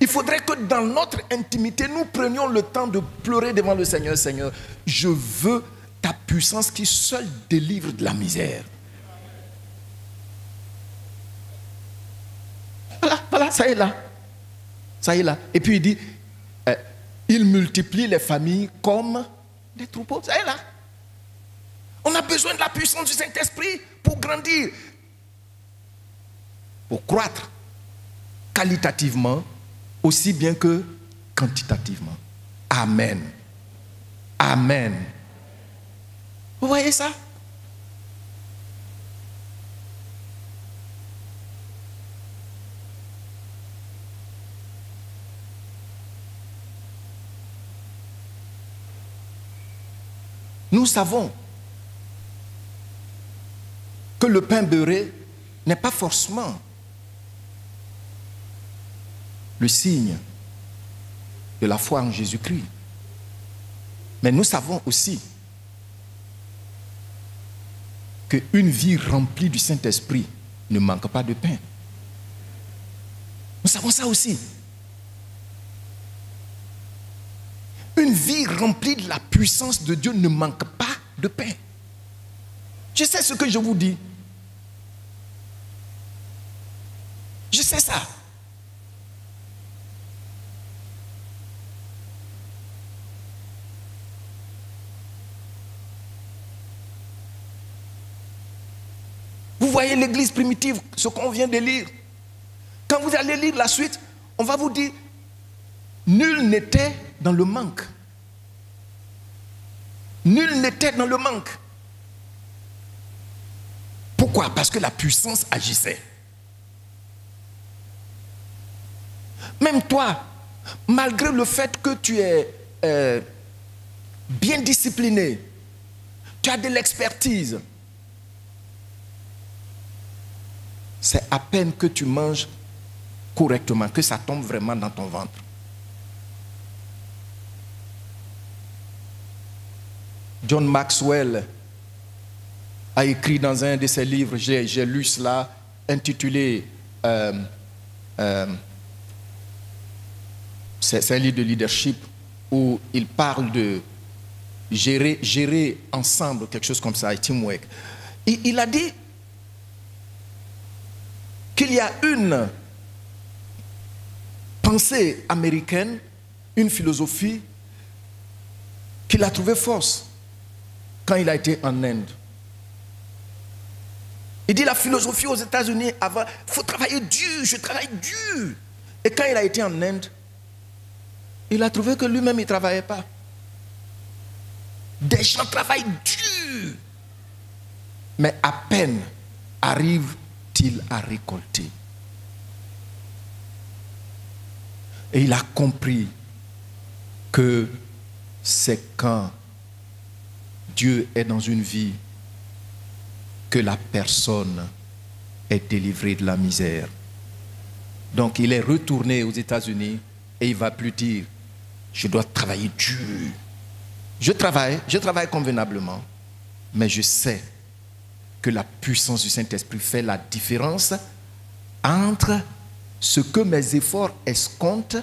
Il faudrait que dans notre intimité, nous prenions le temps de pleurer devant le Seigneur. Seigneur, je veux ta puissance qui seule délivre de la misère. Voilà, ça est là. Ça est là. Et puis il dit, il multiplie les familles comme des troupeaux. Ça est là. On a besoin de la puissance du Saint-Esprit pour grandir, pour croître qualitativement aussi bien que quantitativement. Amen. Amen. Vous voyez ça? Nous savons que le pain beurré n'est pas forcément le signe de la foi en Jésus-Christ. Mais nous savons aussi qu'une vie remplie du Saint-Esprit ne manque pas de pain. Nous savons ça aussi. Une vie remplie de la puissance de Dieu ne manque pas de pain. Je sais ce que je vous dis. Je sais ça. Vous voyez l'église primitive, ce qu'on vient de lire. Quand vous allez lire la suite, on va vous dire, nul n'était dans le manque. Nul n'était dans le manque. Pourquoi? Parce que la puissance agissait. Même toi, malgré le fait que tu es bien discipliné, tu as de l'expertise, c'est à peine que tu manges correctement, que ça tombe vraiment dans ton ventre. John Maxwell a écrit dans un de ses livres, j'ai lu cela, intitulé, c'est un livre de leadership où il parle de gérer ensemble, quelque chose comme ça, teamwork. Il a dit qu'il y a une pensée américaine, une philosophie qu'il a trouvée fausse quand il a été en Inde. Il dit la philosophie aux États-Unis avant, il faut travailler dur, je travaille dur. Et quand il a été en Inde, il a trouvé que lui-même il ne travaillait pas. Des gens travaillent dur, mais à peine arrive-t-il à récolter. Et il a compris que c'est quand Dieu est dans une vie que la personne est délivrée de la misère. Donc il est retourné aux États-Unis et il ne va plus dire « Je dois travailler dur. Je travaille convenablement, mais je sais que la puissance du Saint-Esprit fait la différence entre ce que mes efforts escomptent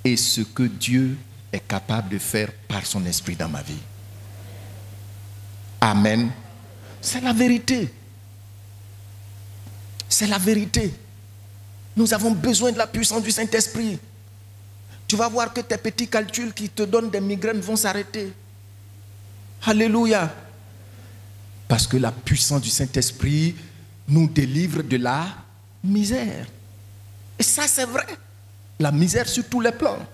et ce que Dieu est capable de faire par son esprit dans ma vie. » Amen. C'est la vérité. C'est la vérité. Nous avons besoin de la puissance du Saint-Esprit. Tu vas voir que tes petits calculs qui te donnent des migraines vont s'arrêter. Alléluia. Parce que la puissance du Saint-Esprit nous délivre de la misère. Et ça, c'est vrai. La misère sur tous les plans.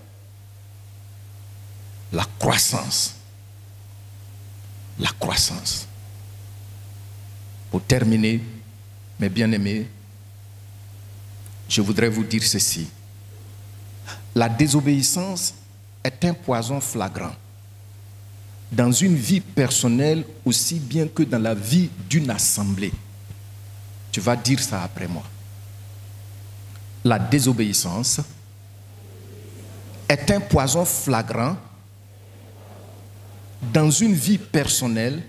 La croissance. La croissance. Pour terminer, mes bien-aimés, je voudrais vous dire ceci. La désobéissance est un poison flagrant dans une vie personnelle aussi bien que dans la vie d'une assemblée. Tu vas dire ça après moi. La désobéissance est un poison flagrant dans une vie personnelle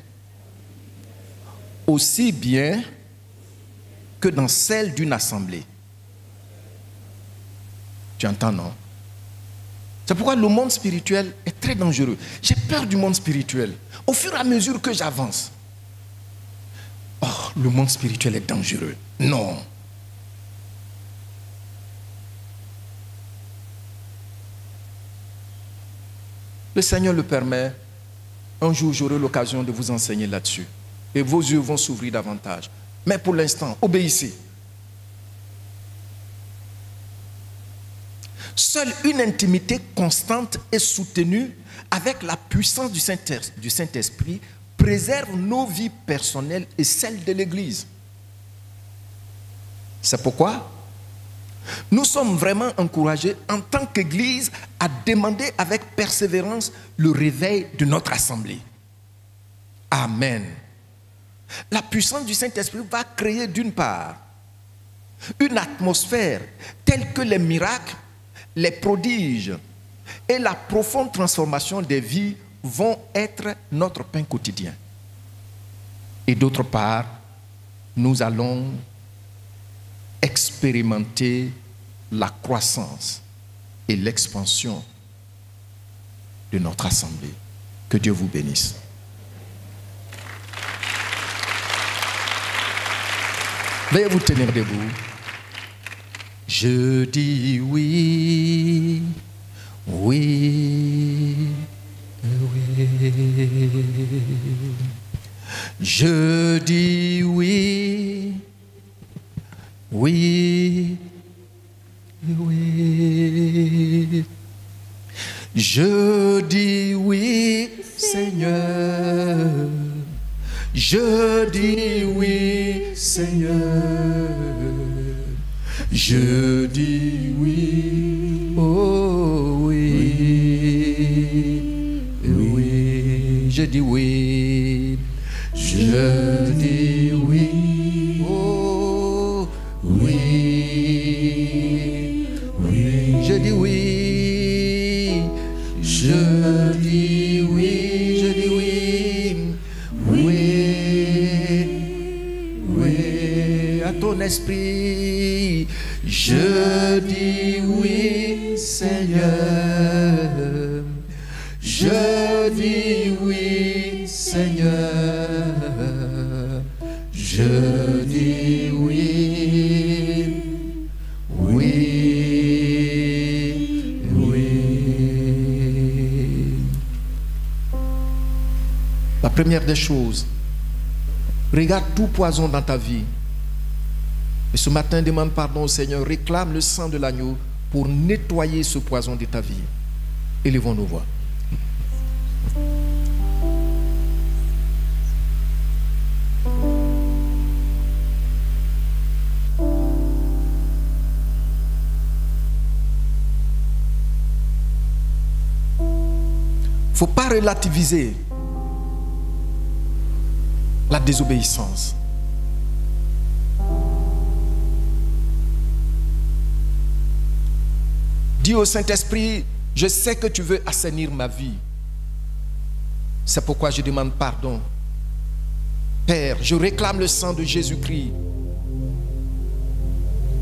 aussi bien que dans celle d'une assemblée. Tu entends, non? C'est pourquoi le monde spirituel est très dangereux. J'ai peur du monde spirituel. Au fur et à mesure que j'avance, oh, le monde spirituel est dangereux. Non. Le Seigneur le permet. Un jour, j'aurai l'occasion de vous enseigner là-dessus. Et vos yeux vont s'ouvrir davantage. Mais pour l'instant, obéissez. Seule une intimité constante et soutenue avec la puissance du Saint-Esprit préserve nos vies personnelles et celles de l'Église. C'est pourquoi nous sommes vraiment encouragés en tant qu'Église à demander avec persévérance le réveil de notre assemblée. Amen. La puissance du Saint-Esprit va créer d'une part une atmosphère telle que les miracles, les prodiges et la profonde transformation des vies vont être notre pain quotidien. Et d'autre part, nous allons expérimenter la croissance et l'expansion de notre assemblée. Que Dieu vous bénisse. Veuillez vous tenir debout. Je dis oui, oui, oui. Je dis oui, oui, oui. Je dis oui, Seigneur. Je dis oui, Seigneur. Je dis oui, oh oui, oui. Je dis oui, je dis oui, oh oui, oui. Je dis oui, je dis oui, je dis oui, oui, oui. À ton esprit, je dis oui, Seigneur. Je dis oui, Seigneur. Je dis oui, oui, oui. La première des choses, regarde tout poison dans ta vie. Et ce matin, demande pardon au Seigneur, réclame le sang de l'agneau pour nettoyer ce poison de ta vie. Élevons nos voix. faut pas relativiser la désobéissance. Dis au Saint-Esprit, je sais que tu veux assainir ma vie. C'est pourquoi je demande pardon. Père, je réclame le sang de Jésus-Christ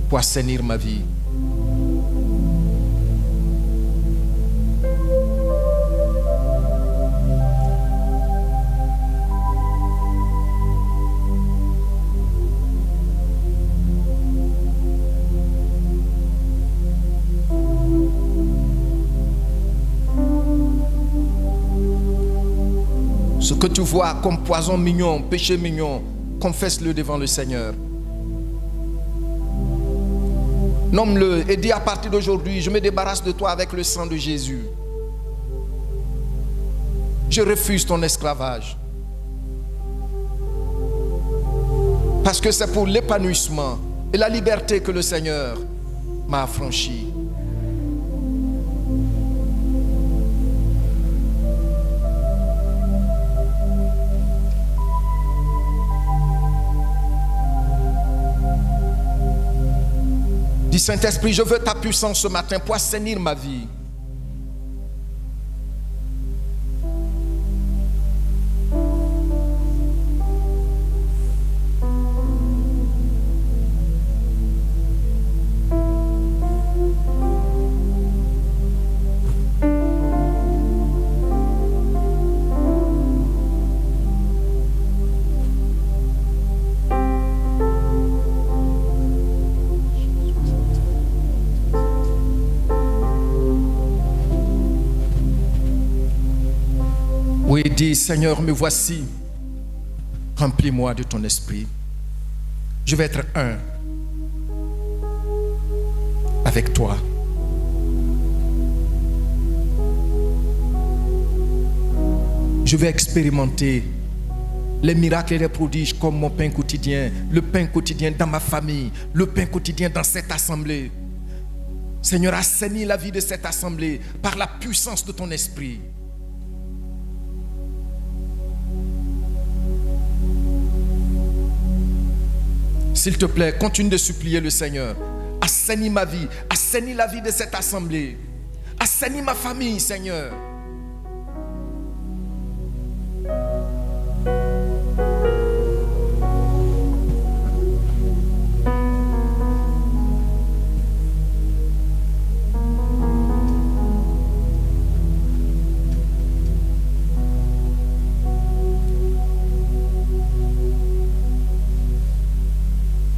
pour assainir ma vie. Ce que tu vois comme poison mignon, péché mignon, confesse-le devant le Seigneur. Nomme-le et dis à partir d'aujourd'hui, je me débarrasse de toi avec le sang de Jésus. Je refuse ton esclavage. Parce que c'est pour l'épanouissement et la liberté que le Seigneur m'a affranchi. Dis Saint-Esprit, je veux ta puissance ce matin pour assainir ma vie. Oui, dis, Seigneur, me voici. Remplis-moi de ton esprit. Je vais être un avec toi. Je vais expérimenter les miracles et les prodiges comme mon pain quotidien, le pain quotidien dans ma famille, le pain quotidien dans cette assemblée. Seigneur, assainis la vie de cette assemblée par la puissance de ton esprit. S'il te plaît, continue de supplier le Seigneur. Assainis ma vie, assainis la vie de cette assemblée. Assainis ma famille, Seigneur.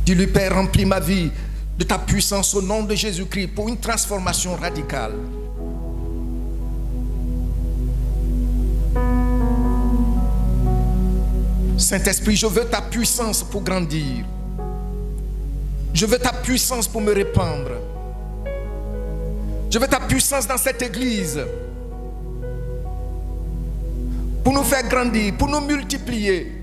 Dis-lui, Père, remplis ma vie de ta puissance au nom de Jésus-Christ pour une transformation radicale. Saint-Esprit, je veux ta puissance pour grandir. Je veux ta puissance pour me répandre. Je veux ta puissance dans cette église pour nous faire grandir, pour nous multiplier.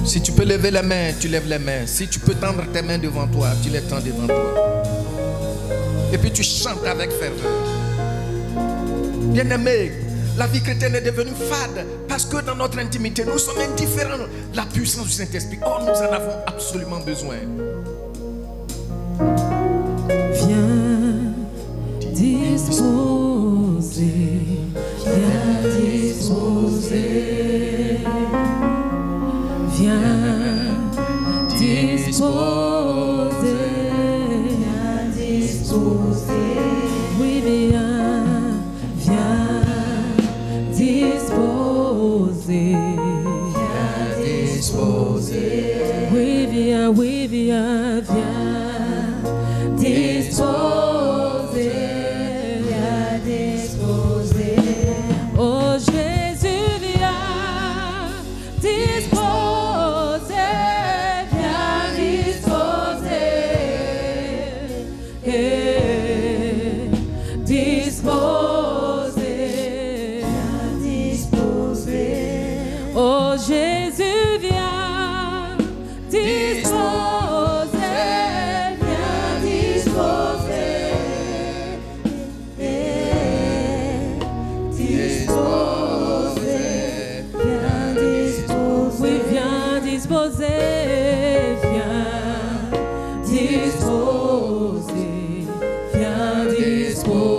Si tu peux lever les mains, tu lèves les mains. Si tu peux tendre tes mains devant toi, tu les tends devant toi. Et puis tu chantes avec ferveur. Bien-aimé, la vie chrétienne est devenue fade parce que dans notre intimité, nous sommes indifférents. La puissance du Saint-Esprit, oh, nous en avons absolument besoin. Viens disposer, viens disposer, viens disposer, viens disposer, oui viens disposer, viens disposer, oui viens disposer, viens disposer. Oh Jésus, viens disposer, oh Jésus viens disposer, viens disposer, oui viens disposer, viens disposer,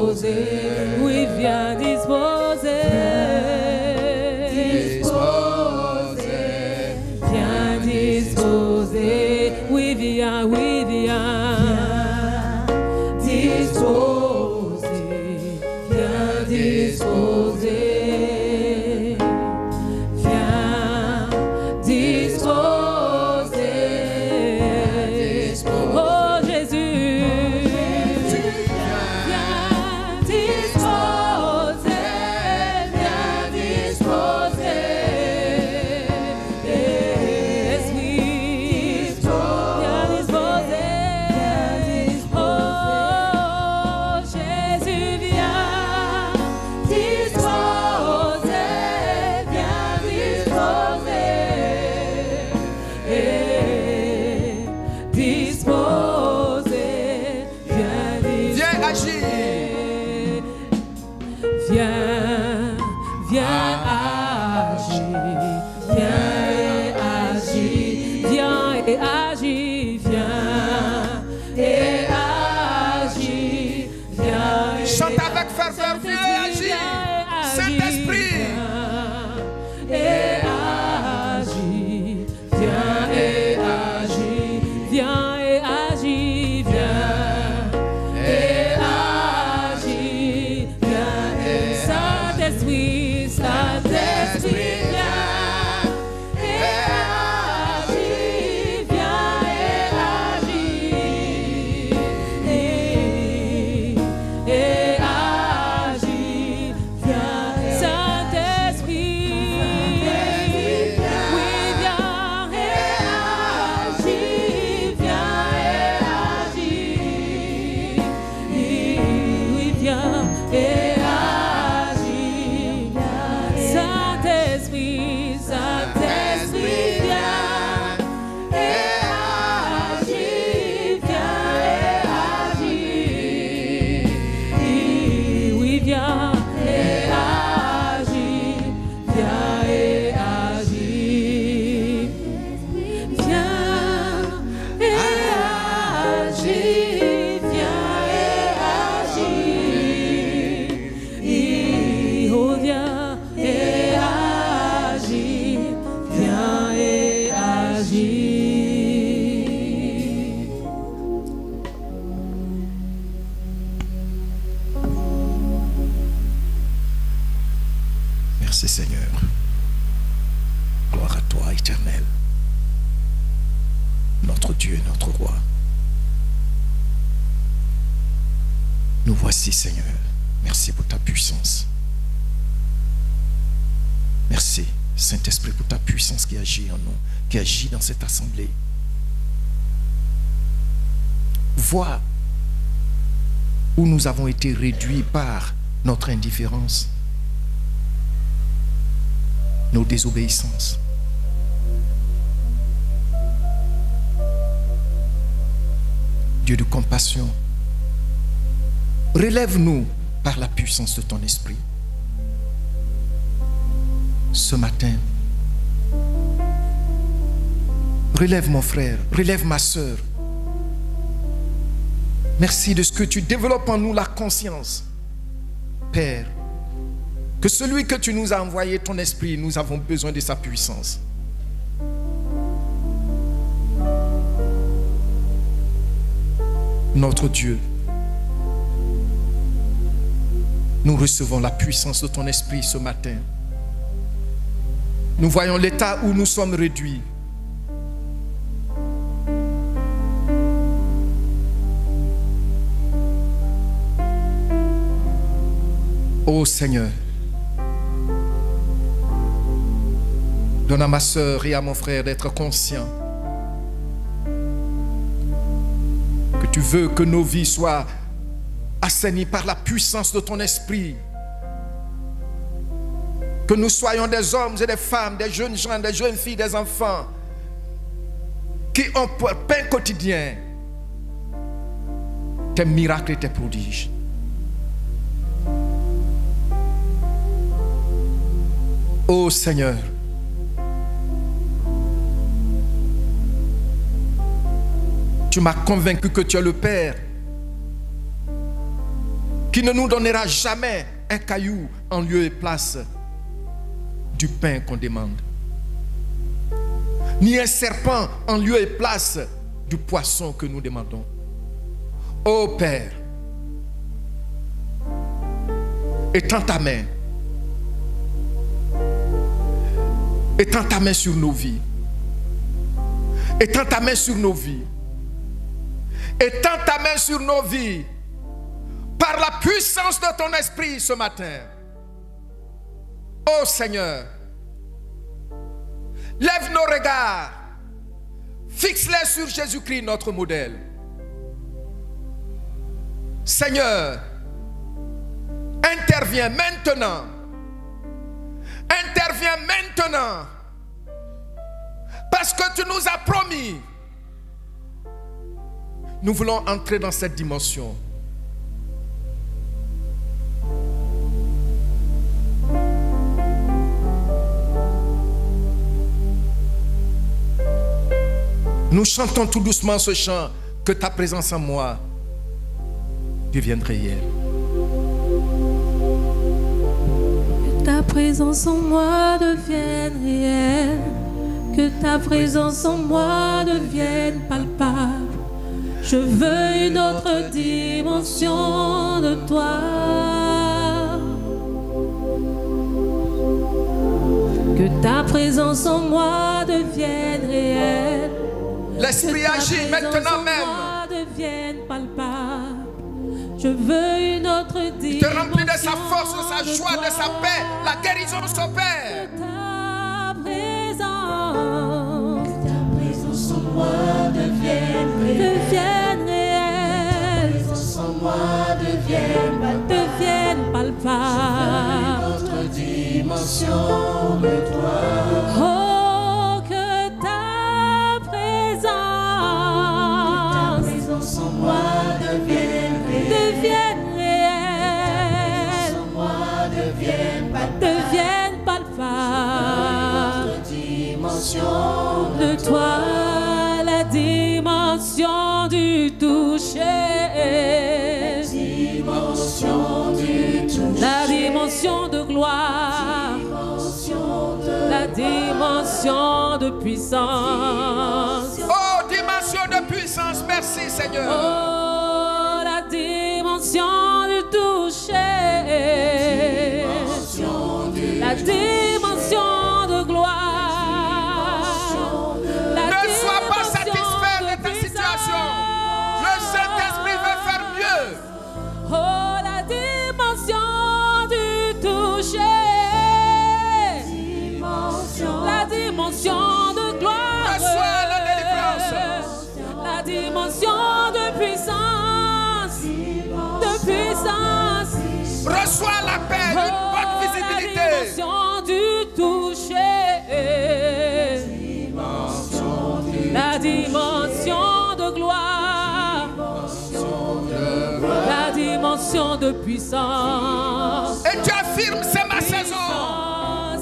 oui viens disposer, viens disposer, oui viens disposer, viens disposer, viens disposer, oh Jésus, viens disposer, viens disposer, yes, oui, viens disposer, oh Jésus, viens disposer, viens disposer, disposer, viens disposer. Viens agir. Viens agir, viens agir, viens et agir, viens et agir, viens et Chante avec ferveur, viens et agir. Saint-Esprit. Et agir, viens et agir, viens et agir, viens et agir, viens et Saint-Esprit, Saint-Esprit, viens et agir, viens et agir, et agir, viens Saint-Esprit, oui viens et agir, viens et agir, oui viens et agir, Saint-Esprit, Saint-Esprit, viens et agir, viens et agir, oui viens et agir, viens et agir, viens et agir, viens et agir, oh viens et agir, viens et agir. Merci Seigneur. Gloire à toi, éternel. Notre Dieu et notre roi. Nous voici, Seigneur. Merci pour ta puissance. Merci, Saint-Esprit, pour ta puissance qui agit en nous, qui agit dans cette assemblée. Vois où nous avons été réduits par notre indifférence, nos désobéissances. Dieu de compassion, relève-nous par la puissance de ton esprit. Ce matin, relève mon frère, relève ma sœur. Merci de ce que tu développes en nous la conscience, Père, que celui que tu nous as envoyé, ton esprit, nous avons besoin de sa puissance. Notre Dieu, nous recevons la puissance de ton esprit ce matin. Nous voyons l'état où nous sommes réduits. Ô Seigneur, donne à ma sœur et à mon frère d'être conscients que tu Tu veux que nos vies soient assainies par la puissance de ton esprit. Que nous soyons des hommes et des femmes, des jeunes gens, des jeunes filles, des enfants qui ont pour pain quotidien tes miracles et tes prodiges. Ô Seigneur, tu m'as convaincu que tu es le Père qui ne nous donnera jamais un caillou en lieu et place du pain qu'on demande, ni un serpent en lieu et place du poisson que nous demandons. Ô Père, étends ta main, étends ta main sur nos vies, étends ta main sur nos vies, étends ta main sur nos vies par la puissance de ton esprit ce matin. Ô Seigneur, lève nos regards, fixe-les sur Jésus-Christ, notre modèle. Seigneur, interviens maintenant. Interviens maintenant. Parce que tu nous as promis. Nous voulons entrer dans cette dimension. Nous chantons tout doucement ce chant, que ta présence en moi devienne réelle. Que ta présence en moi devienne réelle. Que ta présence en moi devienne palpable. Je veux une autre dimension de toi. Que ta présence en moi devienne réelle. L'Esprit agit maintenant même. Devienne palpable. Je veux une autre dimension. Te remplis de sa force, de sa joie, de sa paix. La guérison s'opère. Ta présence en moi devienne réelle. Ta présence en moi devienne palpable. Une autre dimension de toi. Oh, que ta présence en moi devienne réelle. En moi devienne palpable. Une dimension de toi, la dimension du toucher. La dimension de gloire. La dimension de puissance. Oh, dimension de puissance, merci Seigneur. Oh, la dimension du toucher. La dimension de gloire. Ne sois pas satisfait de ta situation. Le Saint-Esprit veut faire mieux. Oh, la dimension du toucher. La dimension de gloire. Reçois la délivrance. La dimension de puissance. De puissance. Reçois la paix, une bonne visibilité. La dimension du toucher. La dimension de gloire. La dimension de puissance. Et tu affirmes, c'est ma saison.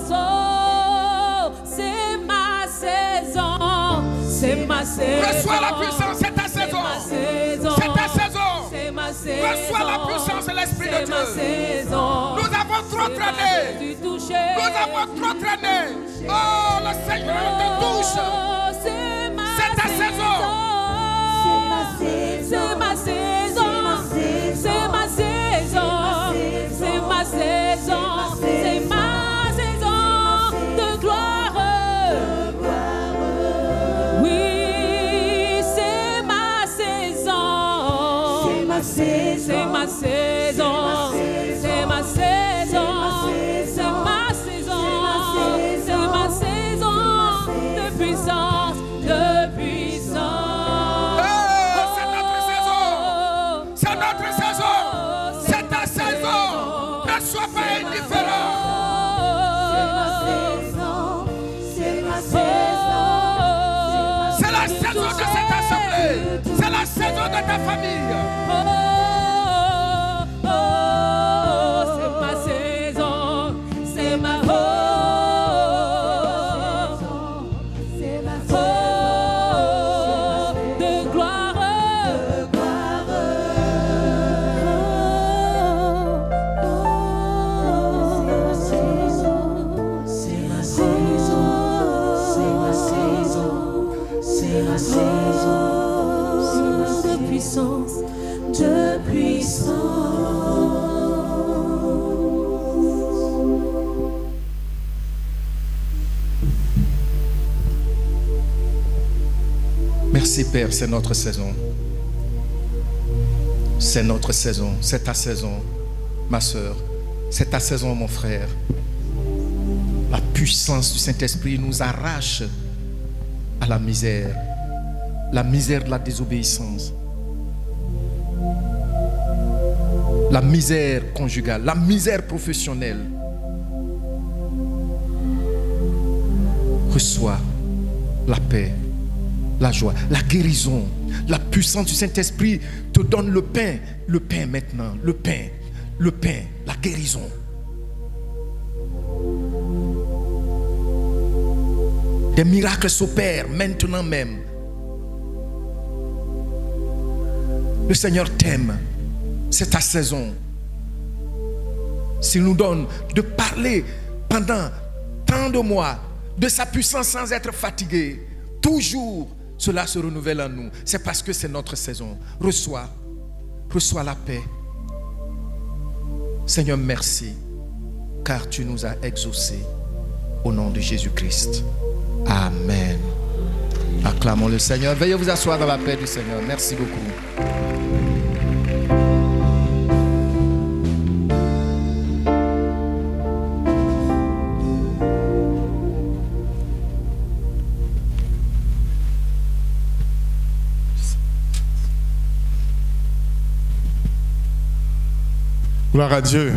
Oh, c'est ma saison. C'est ma saison. Reçois la puissance, c'est ta saison. C'est ta saison. C'est ma saison. Reçois la puissance de l'Esprit de Dieu. Saison. Nous avons trop traîné. Nous avons trop traîné. Oh, le Seigneur te touche. C'est ta saison. C'est ma saison. C'est ma saison. C'est ma saison. C'est ma saison de gloire. Oui, c'est ma saison. C'est ma saison. C'est ma saison. C'est ma saison. C'est ma saison de puissance. De puissance. C'est notre saison. la famille. C'est ma saison, c'est ma c'est ma de gloire, c'est ma saison, c'est ma saison, c'est ma saison de puissance, de puissance. Merci Père, c'est notre saison. C'est notre saison, c'est ta saison, ma soeur. C'est ta saison, mon frère. La puissance du Saint-Esprit nous arrache à la misère de la désobéissance, la misère conjugale, la misère professionnelle. Reçois la paix, la joie, la guérison. La puissance du Saint-Esprit te donne le pain maintenant, le pain, la guérison. Des miracles s'opèrent maintenant même. Le Seigneur t'aime, c'est ta saison. S'il nous donne de parler pendant tant de mois de sa puissance sans être fatigué, toujours cela se renouvelle en nous. C'est parce que c'est notre saison. Reçois la paix. Seigneur, merci, car tu nous as exaucés au nom de Jésus-Christ. Amen. Acclamons le Seigneur. Veuillez vous asseoir dans la paix du Seigneur. Merci beaucoup. Gloire à Dieu.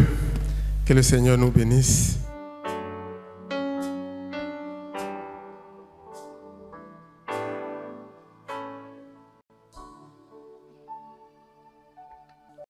Que le Seigneur nous bénisse.